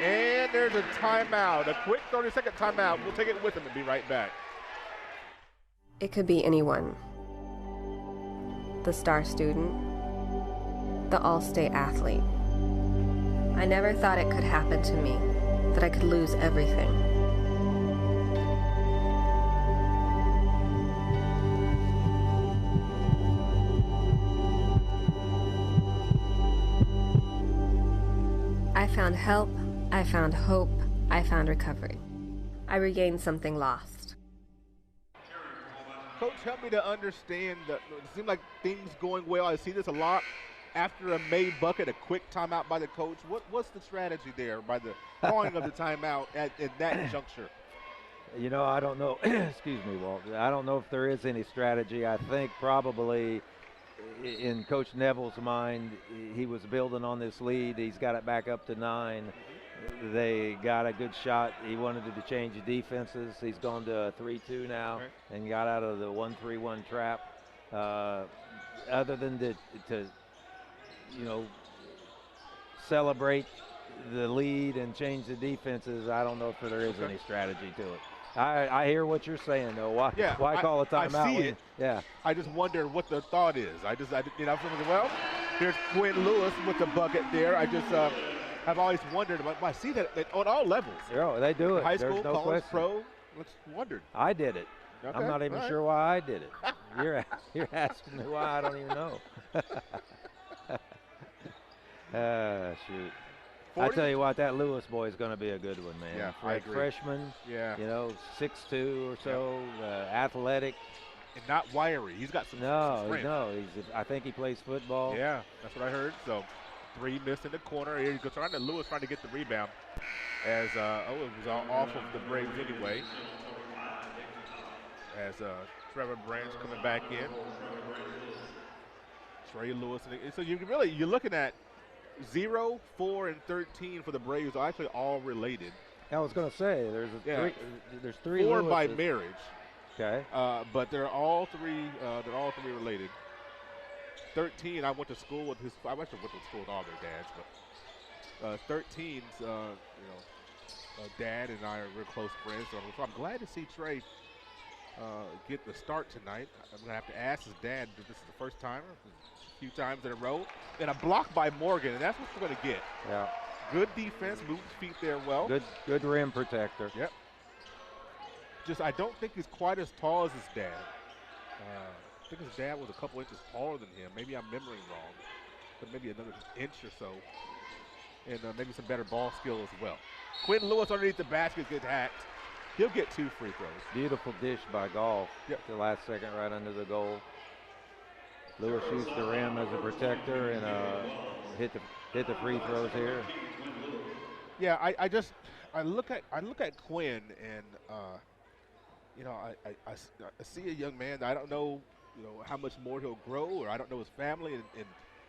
And there's a timeout, a quick 30-second timeout. We'll take it with them and be right back. It could be anyone. The star student, the all-state athlete. I never thought it could happen to me, that I could lose everything. I found help, I found hope, I found recovery. I regained something lost. Coach, help me to understand. It seems like things going well. I see this a lot. After a made bucket, a quick timeout by the coach. What's the strategy there by the calling of the timeout at that juncture? I don't know. Excuse me, Walt. I don't know if there is any strategy. I think probably in Coach Neville's mind, he was building on this lead. He's got it back up to 9. They got a good shot. He wanted to change the defenses. He's gone to a 3-2 now and got out of the 1-3-1 trap. Other than to celebrate the lead and change the defenses, I don't know if there is any strategy to it. I hear what you're saying, though. Why call a timeout? I see it. Yeah. I just wonder what the thought is. I'm thinking, well, here's Quinn Lewis with the bucket there. I've always wondered about. I see that on all levels. Yeah, they do it. High school, no college, question. pro. Let's wondered. I did it. I'm not even sure why I did it. You're asking me why, I don't even know. Shoot. I tell you what, that Lewis boy is going to be a good one, man. Yeah, For I a agree. freshman, Yeah. 6'2" or so, athletic. And not wiry. He's got some strength. No. I think he plays football. Yeah, that's what I heard. So 3 missed in the corner. Here he goes. Lewis trying to get the rebound. As it was off of the Braves anyway. As Trevor Branch coming back in. Trey Lewis. So you're looking at 0, 4, and 13 for the Braves are actually all related. I was going to say there's 3 4 Lewises. by marriage. Okay. But they're all three related. 13, I went to school with I actually went to school with all their dads, but 13's dad and I are real close friends. So I'm glad to see Trey get the start tonight. I'm gonna have to ask his dad if this is the first time, a few times in a row, and a block by Morgan, and that's what we're gonna get. Yeah. Good defense, moved his feet there well. Good rim protector. Yep. I don't think he's quite as tall as his dad. I think his dad was a couple inches taller than him. Maybe I'm remembering wrong, but maybe another inch or so. And maybe some better ball skill as well. Quinn Lewis underneath the basket gets hacked. He'll get 2 free throws. Beautiful dish by Golf. Yep. The last second right under the goal. Lewis shoots the rim as a protector and hit the free throws here. Yeah, I look at Quinn and I see a young man that I don't know how much more he'll grow, or I don't know his family,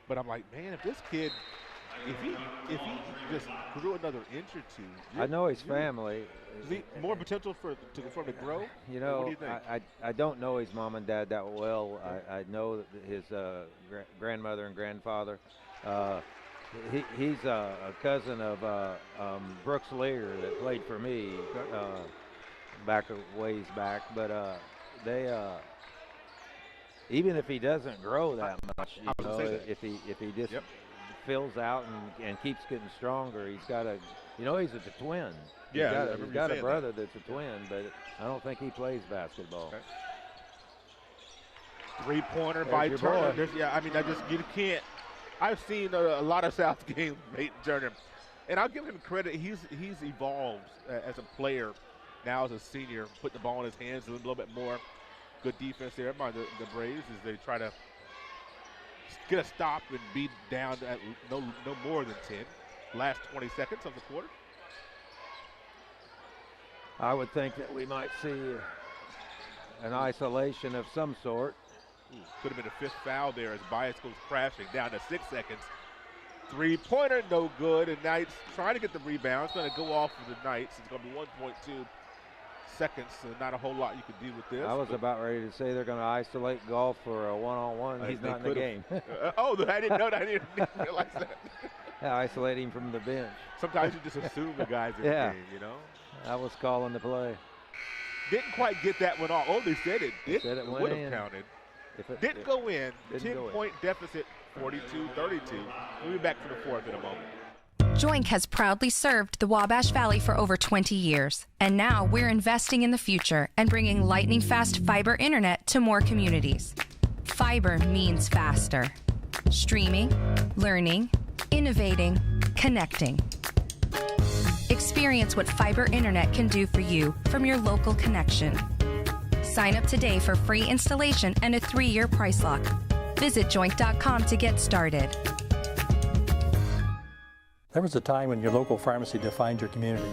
but I'm like, man, if this kid, if he just grew another inch or 2, I know his family. Is he more potential for him to grow? What do you think? I don't know his mom and dad that well. I know that his grandmother and grandfather. He's a cousin of Brooks Lear that played for me ways back. But they even if he doesn't grow that much, if he just fills out and keeps getting stronger, he's got a he's a twin. Yeah, he's got a brother that's a twin, but I don't think he plays basketball. Okay. 3-pointer by Turner. You can't. I've seen a lot of South games, Peyton Turner, and I'll give him credit. He's evolved as a player now as a senior, putting the ball in his hands a little bit more. Good defense there by the Braves as they try to get a stop and be down at no more than 10. Last 20 seconds of the quarter. I would think that we might see an isolation of some sort. Could have been a 5th foul there as Bias goes crashing down to 6 seconds. 3-pointer, no good, and Knights trying to get the rebound. It's going to go off for the Knights. It's going to be 1.2 seconds, so not a whole lot you could do with this. I was about ready to say they're going to isolate Golf for a one-on-one. He's not in the game. I didn't know that. I didn't realize that. Yeah, isolate him from the bench. Sometimes you just assume the guy's in the game, I was calling the play. Didn't quite get that one off. Oh, they said it did. It would have in. counted. Didn't go in. 10-point deficit, 42-32. We'll be back for the 4th in a moment. Joink has proudly served the Wabash Valley for over 20 years. And now we're investing in the future and bringing lightning-fast fiber internet to more communities. Fiber means faster. Streaming, learning, innovating, connecting. Experience what fiber internet can do for you from your local connection. Sign up today for free installation and a 3-year price lock. Visit joink.com to get started. There was a time when your local pharmacy defined your community.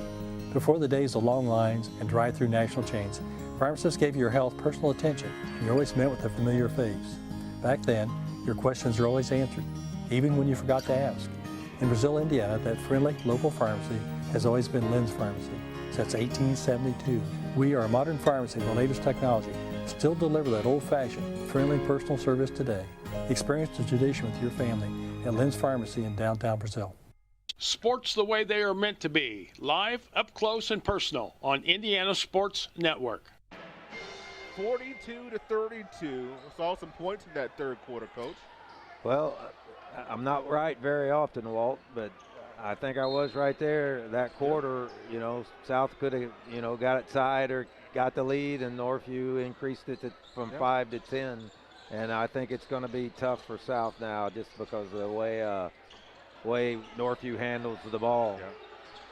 Before the days of long lines and drive-through national chains, pharmacists gave your health personal attention, and you always met with a familiar face. Back then, your questions were always answered, even when you forgot to ask. In Brazil, Indiana, that friendly local pharmacy has always been Lynn's Pharmacy since 1872. We are a modern pharmacy with the latest technology, still deliver that old-fashioned, friendly personal service today. Experience the tradition with your family at Lynn's Pharmacy in downtown Brazil. Sports the way they are meant to be, live, up close, and personal on Indiana Sports Network. 42-32. Saw some points in that 3rd quarter, Coach. Well, I'm not right very often, Walt, but I think I was right there that quarter. South could have, got it tied or got the lead, and Northview increased it from 5 to 10. And I think it's going to be tough for South now, just because of the way Northview handles the ball. Yeah.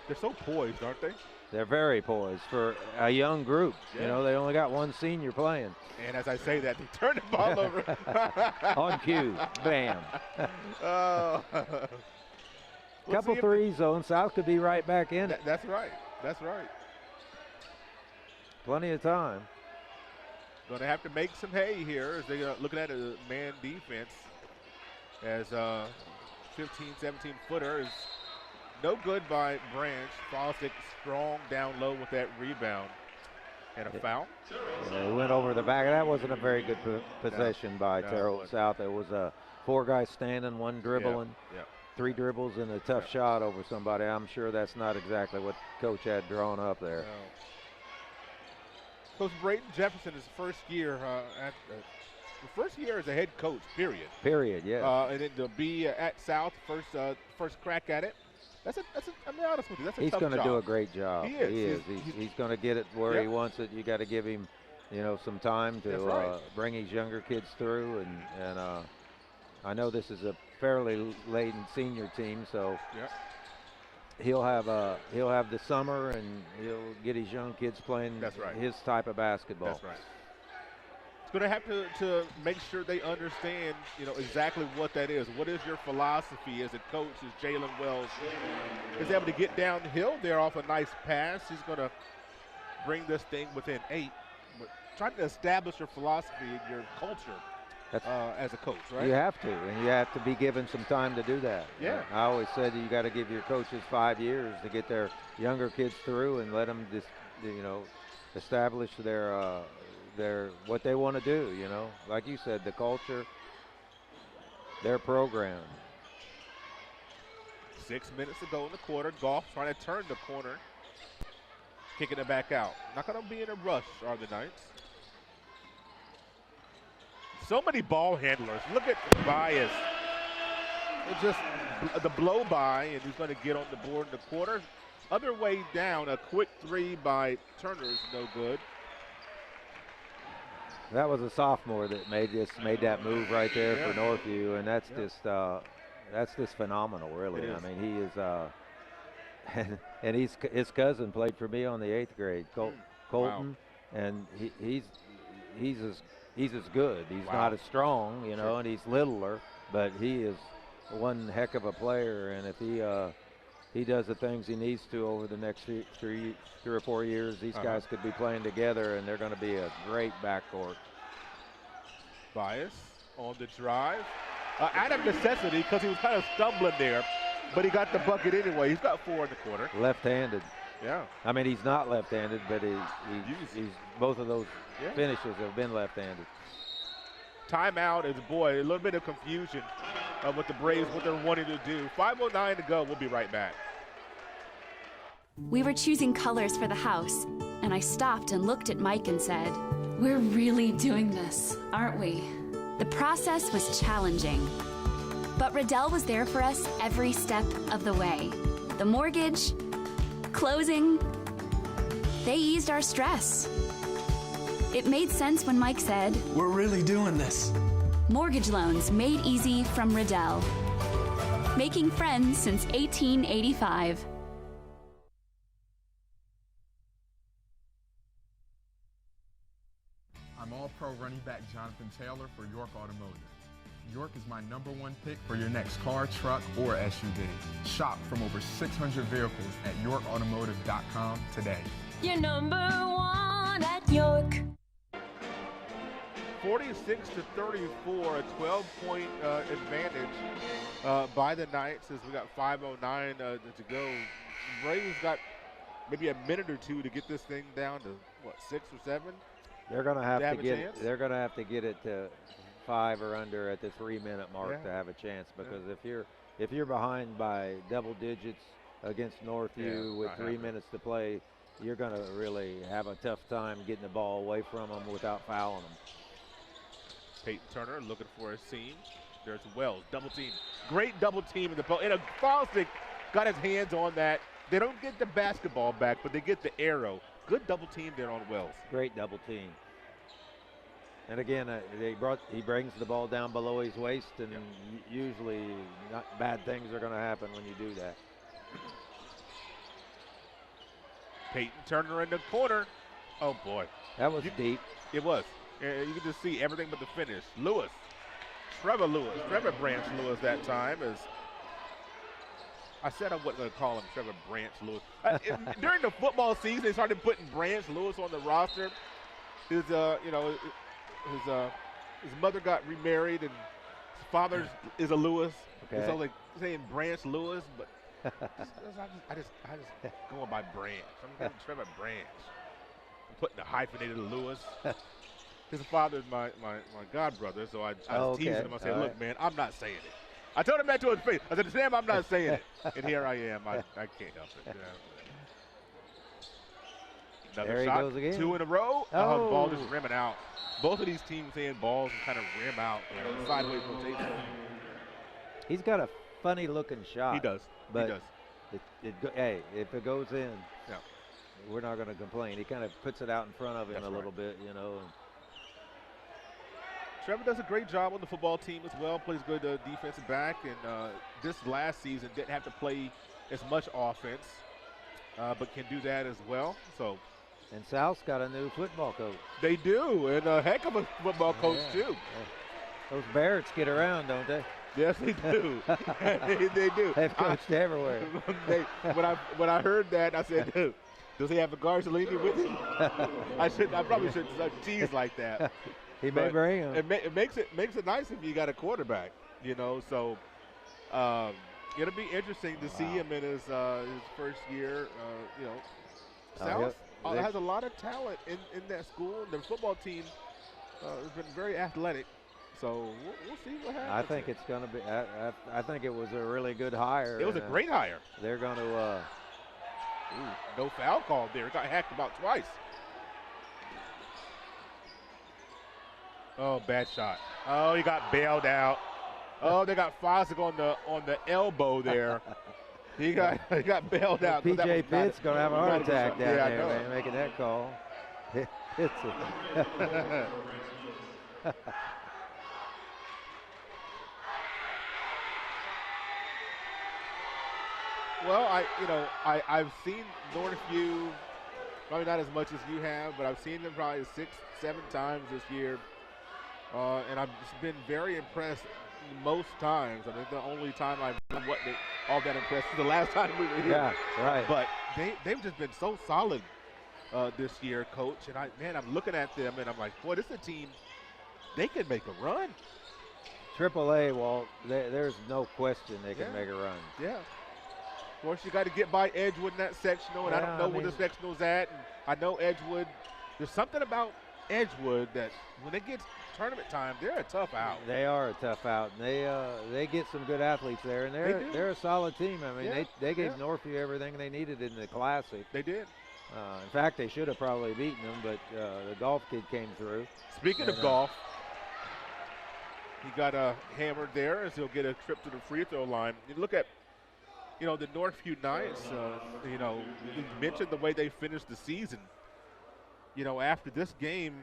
They're so poised, aren't they? They're very poised for a young group. Yeah. You know, they only got one senior playing. And as I say that, they turn the ball over. On cue. Bam. We'll Couple threes, though, and South could be right back in it. That's right. That's right. Plenty of time. Going to have to make some hay here as they're looking at a man defense. As 15, 17-footer is no good by Branch. Fosdick strong down low with that rebound. And a foul. Yeah, he went over the back. That wasn't a very good possession by Terre Haute South. It was 4 guys standing, 1 dribbling, 3 dribbles, and a tough shot over somebody. I'm sure that's not exactly what Coach had drawn up there. No. Coach Brayton Jefferson is first year the first year as a head coach, period. Period, yeah. And then to be at South, first crack at it. I'm be honest with you, that's a He's tough going to job. do a great job. He is. He's going to get it where he wants it. You got to give him, some time to bring his younger kids through. And I know this is a fairly laden senior team, so he'll have the summer, and he'll get his young kids playing his type of basketball. That's right. It's going to have to make sure they understand, exactly what that is. What is your philosophy as a coach? As Jalen Wells is able to get downhill there off a nice pass. He's going to bring this thing within 8. But trying to establish your philosophy and your culture as a coach, right? You have to, and you have to be given some time to do that. Yeah. I always said you got to give your coaches 5 years to get their younger kids through and let them just, establish their what they want to do, like you said, the culture, their program. 6 minutes to go in the quarter. Goff trying to turn the corner, kicking it back out. Not going to be in a rush, are the Knights. So many ball handlers. Look at Bias. It's just the blow by, and he's going to get on the board in the quarter. Other way down, a quick 3 by Turner is no good. That was a sophomore that made that move right there for Northview, and that's just phenomenal, really. I mean, he is, and his cousin played for me on the 8th grade, Colton, and he's as good. He's not as strong, and he's littler, but he is one heck of a player, and if he does the things he needs to over the next 3 or 4 years, these guys could be playing together, and they're going to be a great backcourt. Bias on the drive. Out of necessity, because he was kind of stumbling there, but he got the bucket anyway. He's got 4 in the quarter. Left-handed. Yeah. I mean, he's not left-handed, but he's both of those finishes have been left-handed. Timeout is, a little bit of confusion with the Braves, what they're wanting to do. 5:09 to go. We'll be right back. We were choosing colors for the house, and I stopped and looked at Mike and said, "We're really doing this, aren't we?" The process was challenging, but Riddell was there for us every step of the way. The mortgage, closing, they eased our stress. It made sense when Mike said, "We're really doing this." Mortgage loans made easy from Riddell. Making friends since 1885. I'm All-Pro running back Jonathan Taylor for York Automotive. York is my #1 pick for your next car, truck, or SUV. Shop from over 600 vehicles at YorkAutomotive.com today. You're #1 at York. 46-34, a 12-point advantage by the Knights as we got 5:09 to go. Braves got maybe a minute or 2 to get this thing down to 6 or 7. They're going to have to get it. They're going to have to get it to 5 or under at the 3-minute mark to have a chance. Because if you're behind by double digits against Northview with 3 minutes to play, you're going to really have a tough time getting the ball away from them without fouling them. Peyton Turner looking for a seam. There's Wells, double team. Great double team in the post. And Fosdick got his hands on that. They don't get the basketball back, but they get the arrow. Good double team there on Wells. Great double team. And again, he brings the ball down below his waist, and usually not bad things are going to happen when you do that. Peyton Turner in the corner. Oh, boy. That was deep. It was. You can just see everything but the finish. Trevor Branch Lewis that time is. I said I wasn't going to call him Trevor Branch Lewis. During the football season, they started putting Branch Lewis on the roster. His mother got remarried, and his father is a Lewis. Okay. So like saying Branch Lewis, but I just going by Branch. I'm going Trevor Branch. I'm putting the hyphenated Lewis. His father is my god brother, so I was teasing him. I said, "Look, man, I'm not saying it." I told him that to his face. I said, "Sam, I'm not saying it," and here I am. I can't help it. Another there shot, he goes again. 2 in a row. Oh. Ball just rimming out. Both of these teams saying balls kind of rim out, sideways rotation. He's got a funny looking shot. He does. But he does. Hey, if it goes in, yeah, we're not going to complain. He kind of puts it out in front of him little bit, you know. Trevor does a great job on the football team as well. Plays good defensive back, and this last season didn't have to play as much offense, but can do that as well. So. And South's got a new football coach. They do, and a heck of a football coach, too. Those Barretts get around, don't they? Yes, they do. They do. They've coached everywhere. When I heard that, I said, dude, does he have a Garzolini with him? I probably shouldn't tease like that. He may bring him. It makes it nice if you got a quarterback, you know. So it'll be interesting to see him in his first year, you know. South has a lot of talent in that school. The football team has been very athletic, so we'll see what happens. I think it's going to be. I think it was a really good hire. It was a great hire. They're going to. No foul call there. It got hacked about twice. Oh, bad shot. Oh, he got bailed out. Oh, they got Fosdick on the elbow there. He got bailed out. P.J. Pitt's going to have a heart attack down there, man, making that call. It's Well, I've seen Northview, probably not as much as you have, but I've seen them probably 6-7 times this year, and I've just been very impressed most times. I mean, the only time I've been all that impressed is the last time we were here. Yeah, right. But they've just been so solid this year, Coach. And I'm looking at them, and I'm like, boy, this is a team, they can make a run. AAA, Walt, there's no question they can make a run. Yeah. Of course, you got to get by Edgewood in that sectional, and I don't know where the sectional's at. And I know Edgewood. There's something about Edgewood that when it gets tournament time, they're a tough out. They are a tough out. They get some good athletes there, and they're a solid team. I mean, they gave Northview everything they needed in the Classic. They did. In fact, they should have probably beaten them, but the golf kid came through. Speaking of golf, he got hammered there as he'll get a trip to the free throw line. You look at, the Northview Knights, you mentioned the way they finished the season. After this game,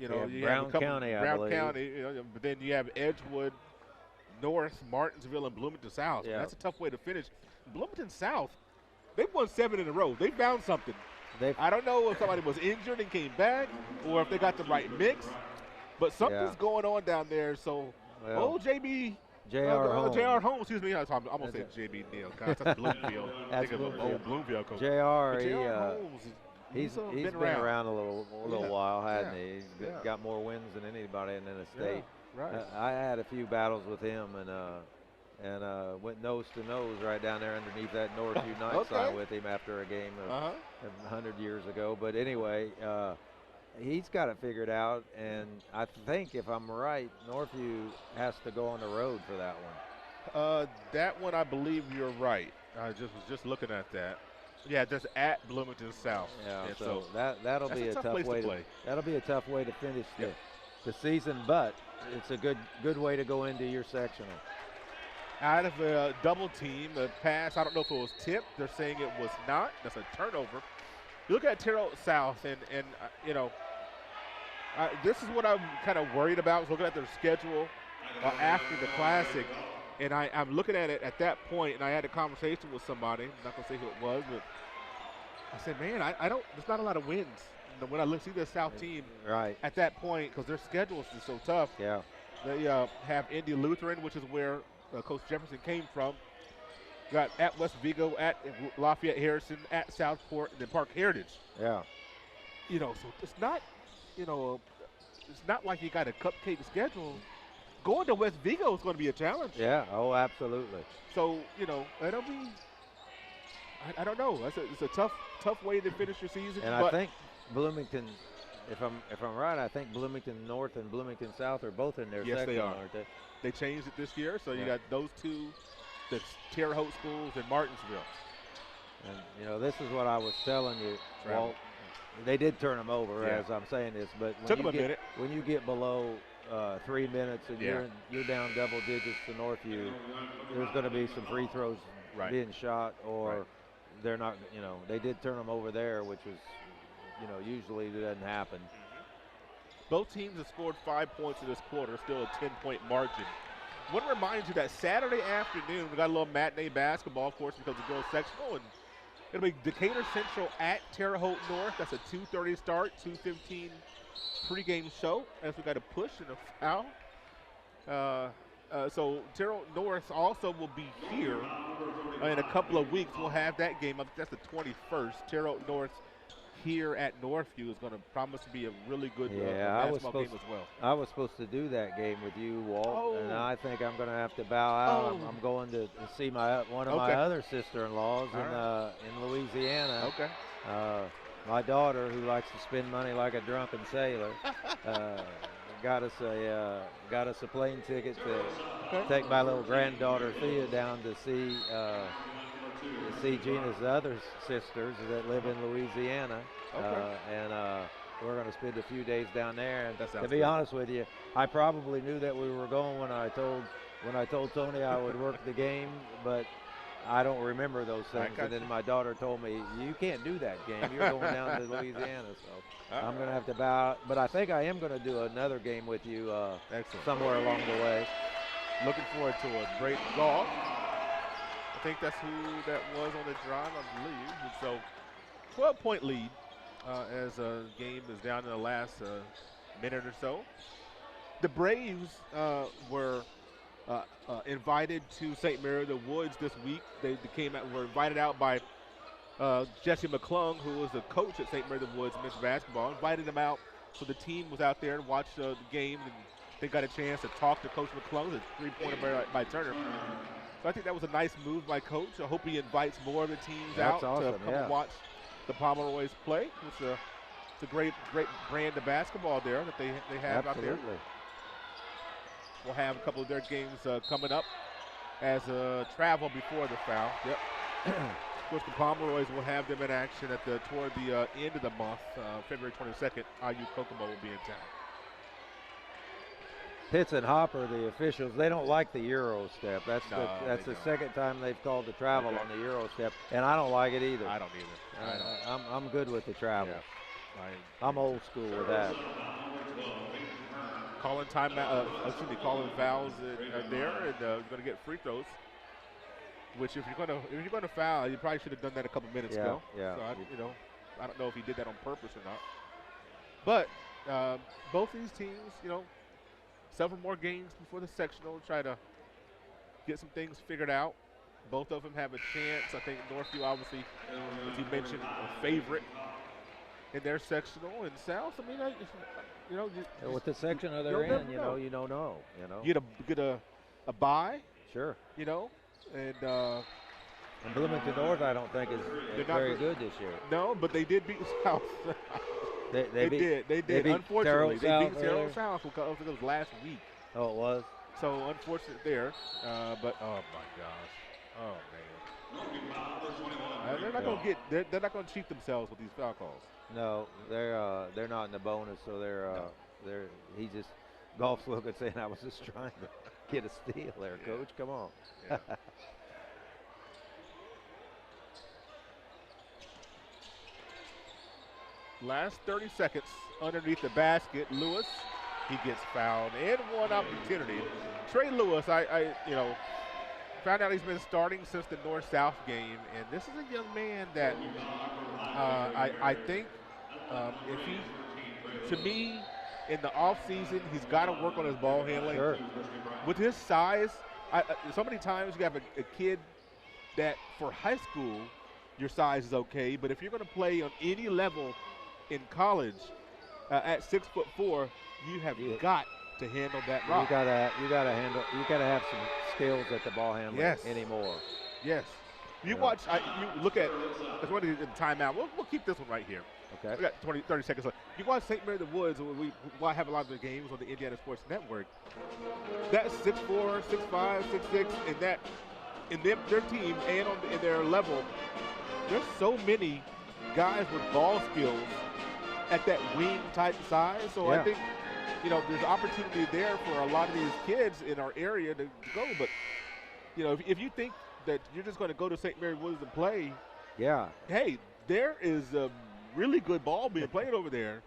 you Brown have County, Brown County, but then you have Edgewood, North, Martinsville, and Bloomington South. Yeah. That's a tough way to finish. Bloomington South, they've won 7 in a row. They found something. I don't know if somebody was injured and came back, or if they got the right mix, but something's going on down there. So, J.R. Holmes, excuse me. I'm going to say J.B. Neal. That's Bloomfield. That's Think of old Bloomfield coach. J.R. Holmes, he's been around a little while, hasn't he? He's got more wins than anybody in the state. Yeah, right. I had a few battles with him and went nose to nose right down there underneath that Northview Night side with him after a game of 100 years ago. But anyway, he's got it figured out, and I think, if I'm right, Northview has to go on the road for that one. That one, I believe you're right. I was just looking at that. Yeah, just at Bloomington South. Yeah, so that'll be a tough way to play. That'll be a tough way to finish the season, but it's a good way to go into your sectional. Out of a double team, the pass, I don't know if it was tipped. They're saying it was not. That's a turnover. You look at Terre Haute South, and you know, this is what I'm kind of worried about. I was looking at their schedule after the Classic, and I'm looking at it at that point, and I had a conversation with somebody. I'm not going to say who it was, but I said, man, I don't. There's not a lot of wins. You know, when I see the South team at that point, because their schedule is just so tough. Yeah. They have Indy Lutheran, which is where Coach Jefferson came from. Got at West Vigo, at Lafayette Harrison, at Southport, and then Park Heritage. Yeah. You know, so it's not, you know, it's not like you got a cupcake schedule. Going to West Vigo is going to be a challenge. Yeah. Oh, absolutely. So, you know, it'll be. I don't know. It's a tough way to finish your season. And I think Bloomington, if I'm right, I think Bloomington North and Bloomington South are both in their section, they are. aren't they? They changed it this year, so you got those two, the Terre Haute schools in Martinsville. And you know, this is what I was telling you, Walt. They did turn them over as I'm saying this, but when you get below 3 minutes and you're down double digits to Northview, there's going to be some free throws being shot, or they're not. You know, they did turn them over there, which was, you know, usually it doesn't happen. Both teams have scored 5 points in this quarter, still a 10-point margin. I want to remind you that Saturday afternoon we got a little matinee basketball, of course, because of girls sectional, and it'll be Decatur Central at Terre Haute North. That's a 2:30 start, 2:15 pregame show, as we got a push and a foul. So Terre Haute North also will be here in a couple of weeks. We'll have that game. I think that's the 21st. Terre Haute North here at Northview is going to promise to be a really good basketball game as well. I was supposed to do that game with you, Walt, and I think I'm going to have to bow out. I'm going to see one of my other sister-in-laws in Louisiana. Okay. My daughter, who likes to spend money like a drunken sailor, got us a plane ticket to take my little granddaughter Thea down to see Gina's other sisters that live in Louisiana. And we're going to spend a few days down there. And to be honest with you, I probably knew that we were going when I told Tony I would work the game, but I don't remember those things. And then my daughter told me, you can't do that game. You're going down to Louisiana. So I'm going to have to bow out. But I think I am going to do another game with you somewhere along the way. Looking forward to a great golf. I think that's who that was on the drive, I believe. And so 12-point lead as a game is down in the last minute or so. The Braves were invited to St. Mary of the Woods this week. They were invited out by Jesse McClung, who was the coach at St. Mary of the Woods men's basketball. Invited them out, so the team was out there and watched the game, and they got a chance to talk to Coach McClung. It's a three-pointer by Turner. So I think that was a nice move by Coach. I hope he invites more of the teams out to come and watch the Pomeroys play. It's a great brand of basketball there that they have out there. We'll have a couple of their games coming up as travel before the foul. Yep. Of course, the Pomeroys will have them in action toward the end of the month, February 22nd. IU Kokomo will be in town. Pitts and Hopper, the officials, they don't like the Euro step. That's the second time they've called the travel on the Euro step, and I don't like it either. I don't either. I'm good with the travel. Yeah. I'm old school with that. Calling calling fouls there, and going to get free throws. Which, if you're going to foul, you probably should have done that a couple minutes ago. Yeah. So I don't know if he did that on purpose or not. But both these teams, several more games before the sectional, try to get some things figured out. Both of them have a chance. I think Northview, obviously, as you mentioned, a favorite in their sectional. And South, I mean, with the section they're in, you don't know. You get a bye. Sure. And Bloomington North, I don't think is very good this year. No, but they did beat South. They did. Unfortunately, they beat Terre Haute South because it was last week. Oh, it was. So unfortunate there. But oh my gosh, oh man, they're not going to cheat themselves with these foul calls. No, they're not in the bonus, so he just Golf's looking saying I was just trying to get a steal there, Coach. Come on. Yeah. Last 30 seconds underneath the basket. Lewis, he gets fouled and one opportunity. Trey Lewis, I found out he's been starting since the North-South game, and this is a young man that I think if he, to me, in the offseason, he's got to work on his ball handling. Sure. With his size, so many times you have a kid that for high school, your size is okay, but if you're going to play on any level in college at 6'4", you have got to handle that rock. You gotta have some skills at the ball handling anymore. Yes. You watch. You look at. There's one in timeout. We'll keep this one right here. Okay. We got 30 seconds left. You watch St. Mary of the Woods. We have a lot of the games on the Indiana Sports Network. That's 6'4", 6'5", 6'6", and that in their team and in their level. There's so many guys with ball skills at that wing type size. So I think there's opportunity there for a lot of these kids in our area to go. But if you think that you're just going to go to St. Mary Woods and play, hey, there is a really good ball being played over there,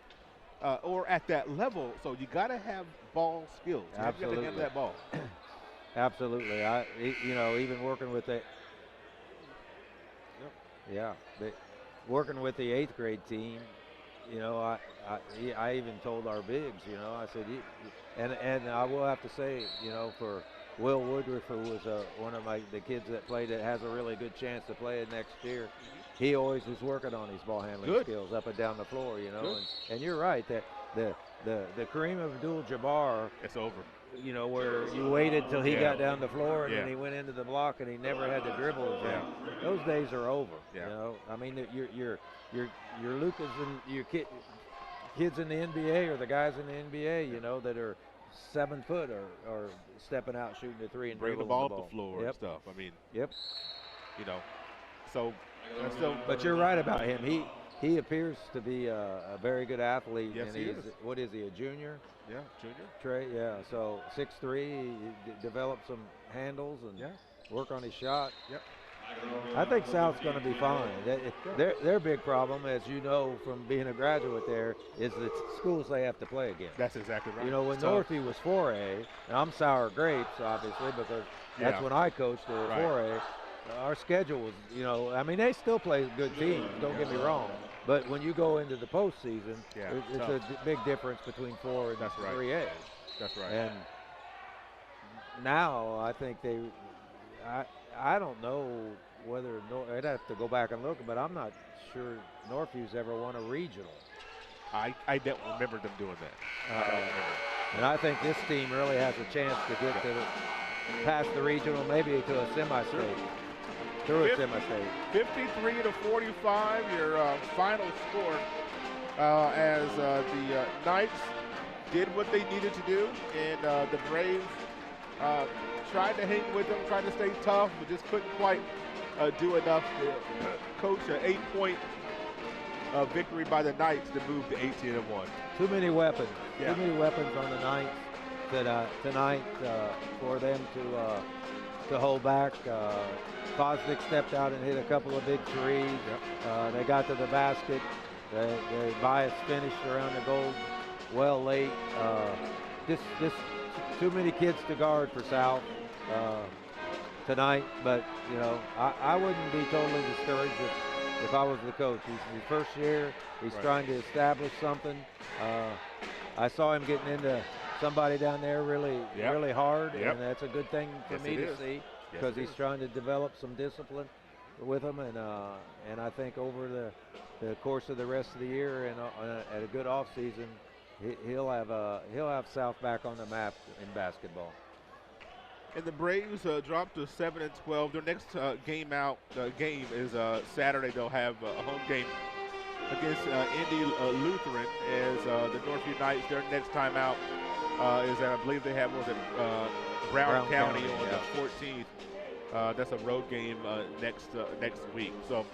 or at that level. So you got to have ball skills. Absolutely. You got to have that ball. Absolutely. Even working with the working with the 8th grade team, I even told our bigs, I said, and I will have to say, for Will Woodruff, who was one of the kids that played, that has a really good chance to play it next year. He always was working on his ball handling skills up and down the floor, and you're right that the Kareem Abdul-Jabbar, it's over. Where you waited till he got down the floor and then he went into the block and he never had to dribble again. Those days are over. I mean, your Lucas and your kids in the NBA, or the guys in the NBA, that are 7 foot or stepping out shooting the three and bringing the dribbling ball up the floor and stuff. I mean, so. But you're right about him. He appears to be a very good athlete. Yes, and he is. What is he, a junior? Yeah, junior. Trey, so 6'3", he developed some handles and work on his shot. Yep. I think South's going to be fine. Their big problem, as you know from being a graduate there, is the schools they have to play against. That's exactly right. When Northview was 4A, and I'm Sour Grapes, obviously, because that's when I coached at 4A. Our schedule was, they still play good teams, don't get me wrong. But when you go into the postseason, it's a big difference between 4 and 3A. That's right. And now I think I don't know whether I'd have to go back and look, but I'm not sure Northview's ever won a regional. I don't remember them doing that. And I think this team really has a chance to get past the regional, maybe to a semi-state. Through a semi-state. 53-45, your final score, as the Knights did what they needed to do, and the Braves tried to hang with them, tried to stay tough, but just couldn't quite do enough to coach an 8-point victory by the Knights to move to 18-1. Too many weapons. Too many weapons on the Knights tonight for them to hold back. Fosdick stepped out and hit a couple of big threes. They got to the basket. The bias finished around the goal well late. Just too many kids to guard for South tonight. But, I wouldn't be totally discouraged if I was the coach. He's in his first year. He's trying to establish something. I saw him getting into somebody down there really hard, and that's a good thing for me to see. Because he's trying to develop some discipline with them, and I think over the course of the rest of the year and at a good off season, he'll have South back on the map in basketball. And the Braves dropped to 7-12. Their next game is Saturday. They'll have a home game against Indy Lutheran as the Northview Knights. Their next time out is I believe they have Brown County on the 14th. That's a road game next week. So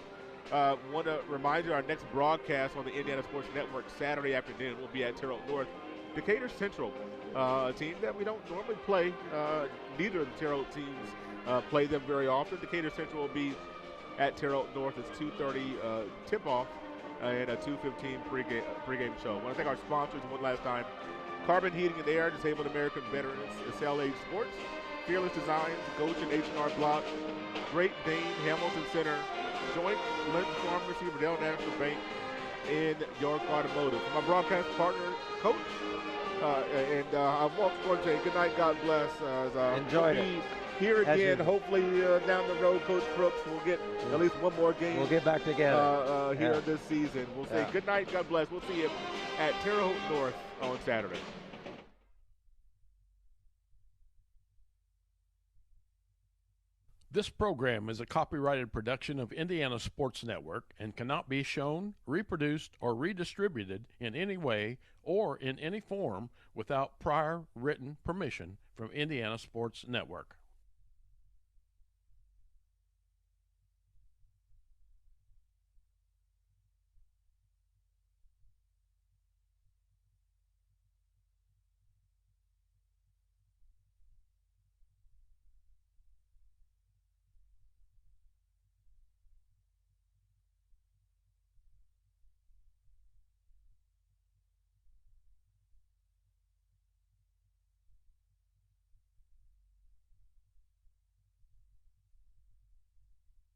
want to remind you, our next broadcast on the Indiana Sports Network Saturday afternoon will be at Terre Haute North. Decatur Central, a team that we don't normally play. Neither of the Terre Haute teams play them very often. Decatur Central will be at Terre Haute North. It's 2:30 tip-off and a 2:15 pregame show. I want to thank our sponsors one last time. Carbon Heating and Air, Disabled American Veterans, SLA Sports, Fearless Designs, Goshen H&R Block, Great Dane, Hamilton Center, Joint, Lynch Pharmacy, Riddell National Bank, and York Automotive. For my broadcast partner, Coach, I want to say good night, God bless. Enjoyed it. Here again, hopefully down the road, Coach Crooks will get at least one more game. We'll get back together here this season. We'll say good night, God bless. We'll see you at Terre Haute North on Saturday. This program is a copyrighted production of Indiana Sports Network and cannot be shown, reproduced, or redistributed in any way or in any form without prior written permission from Indiana Sports Network.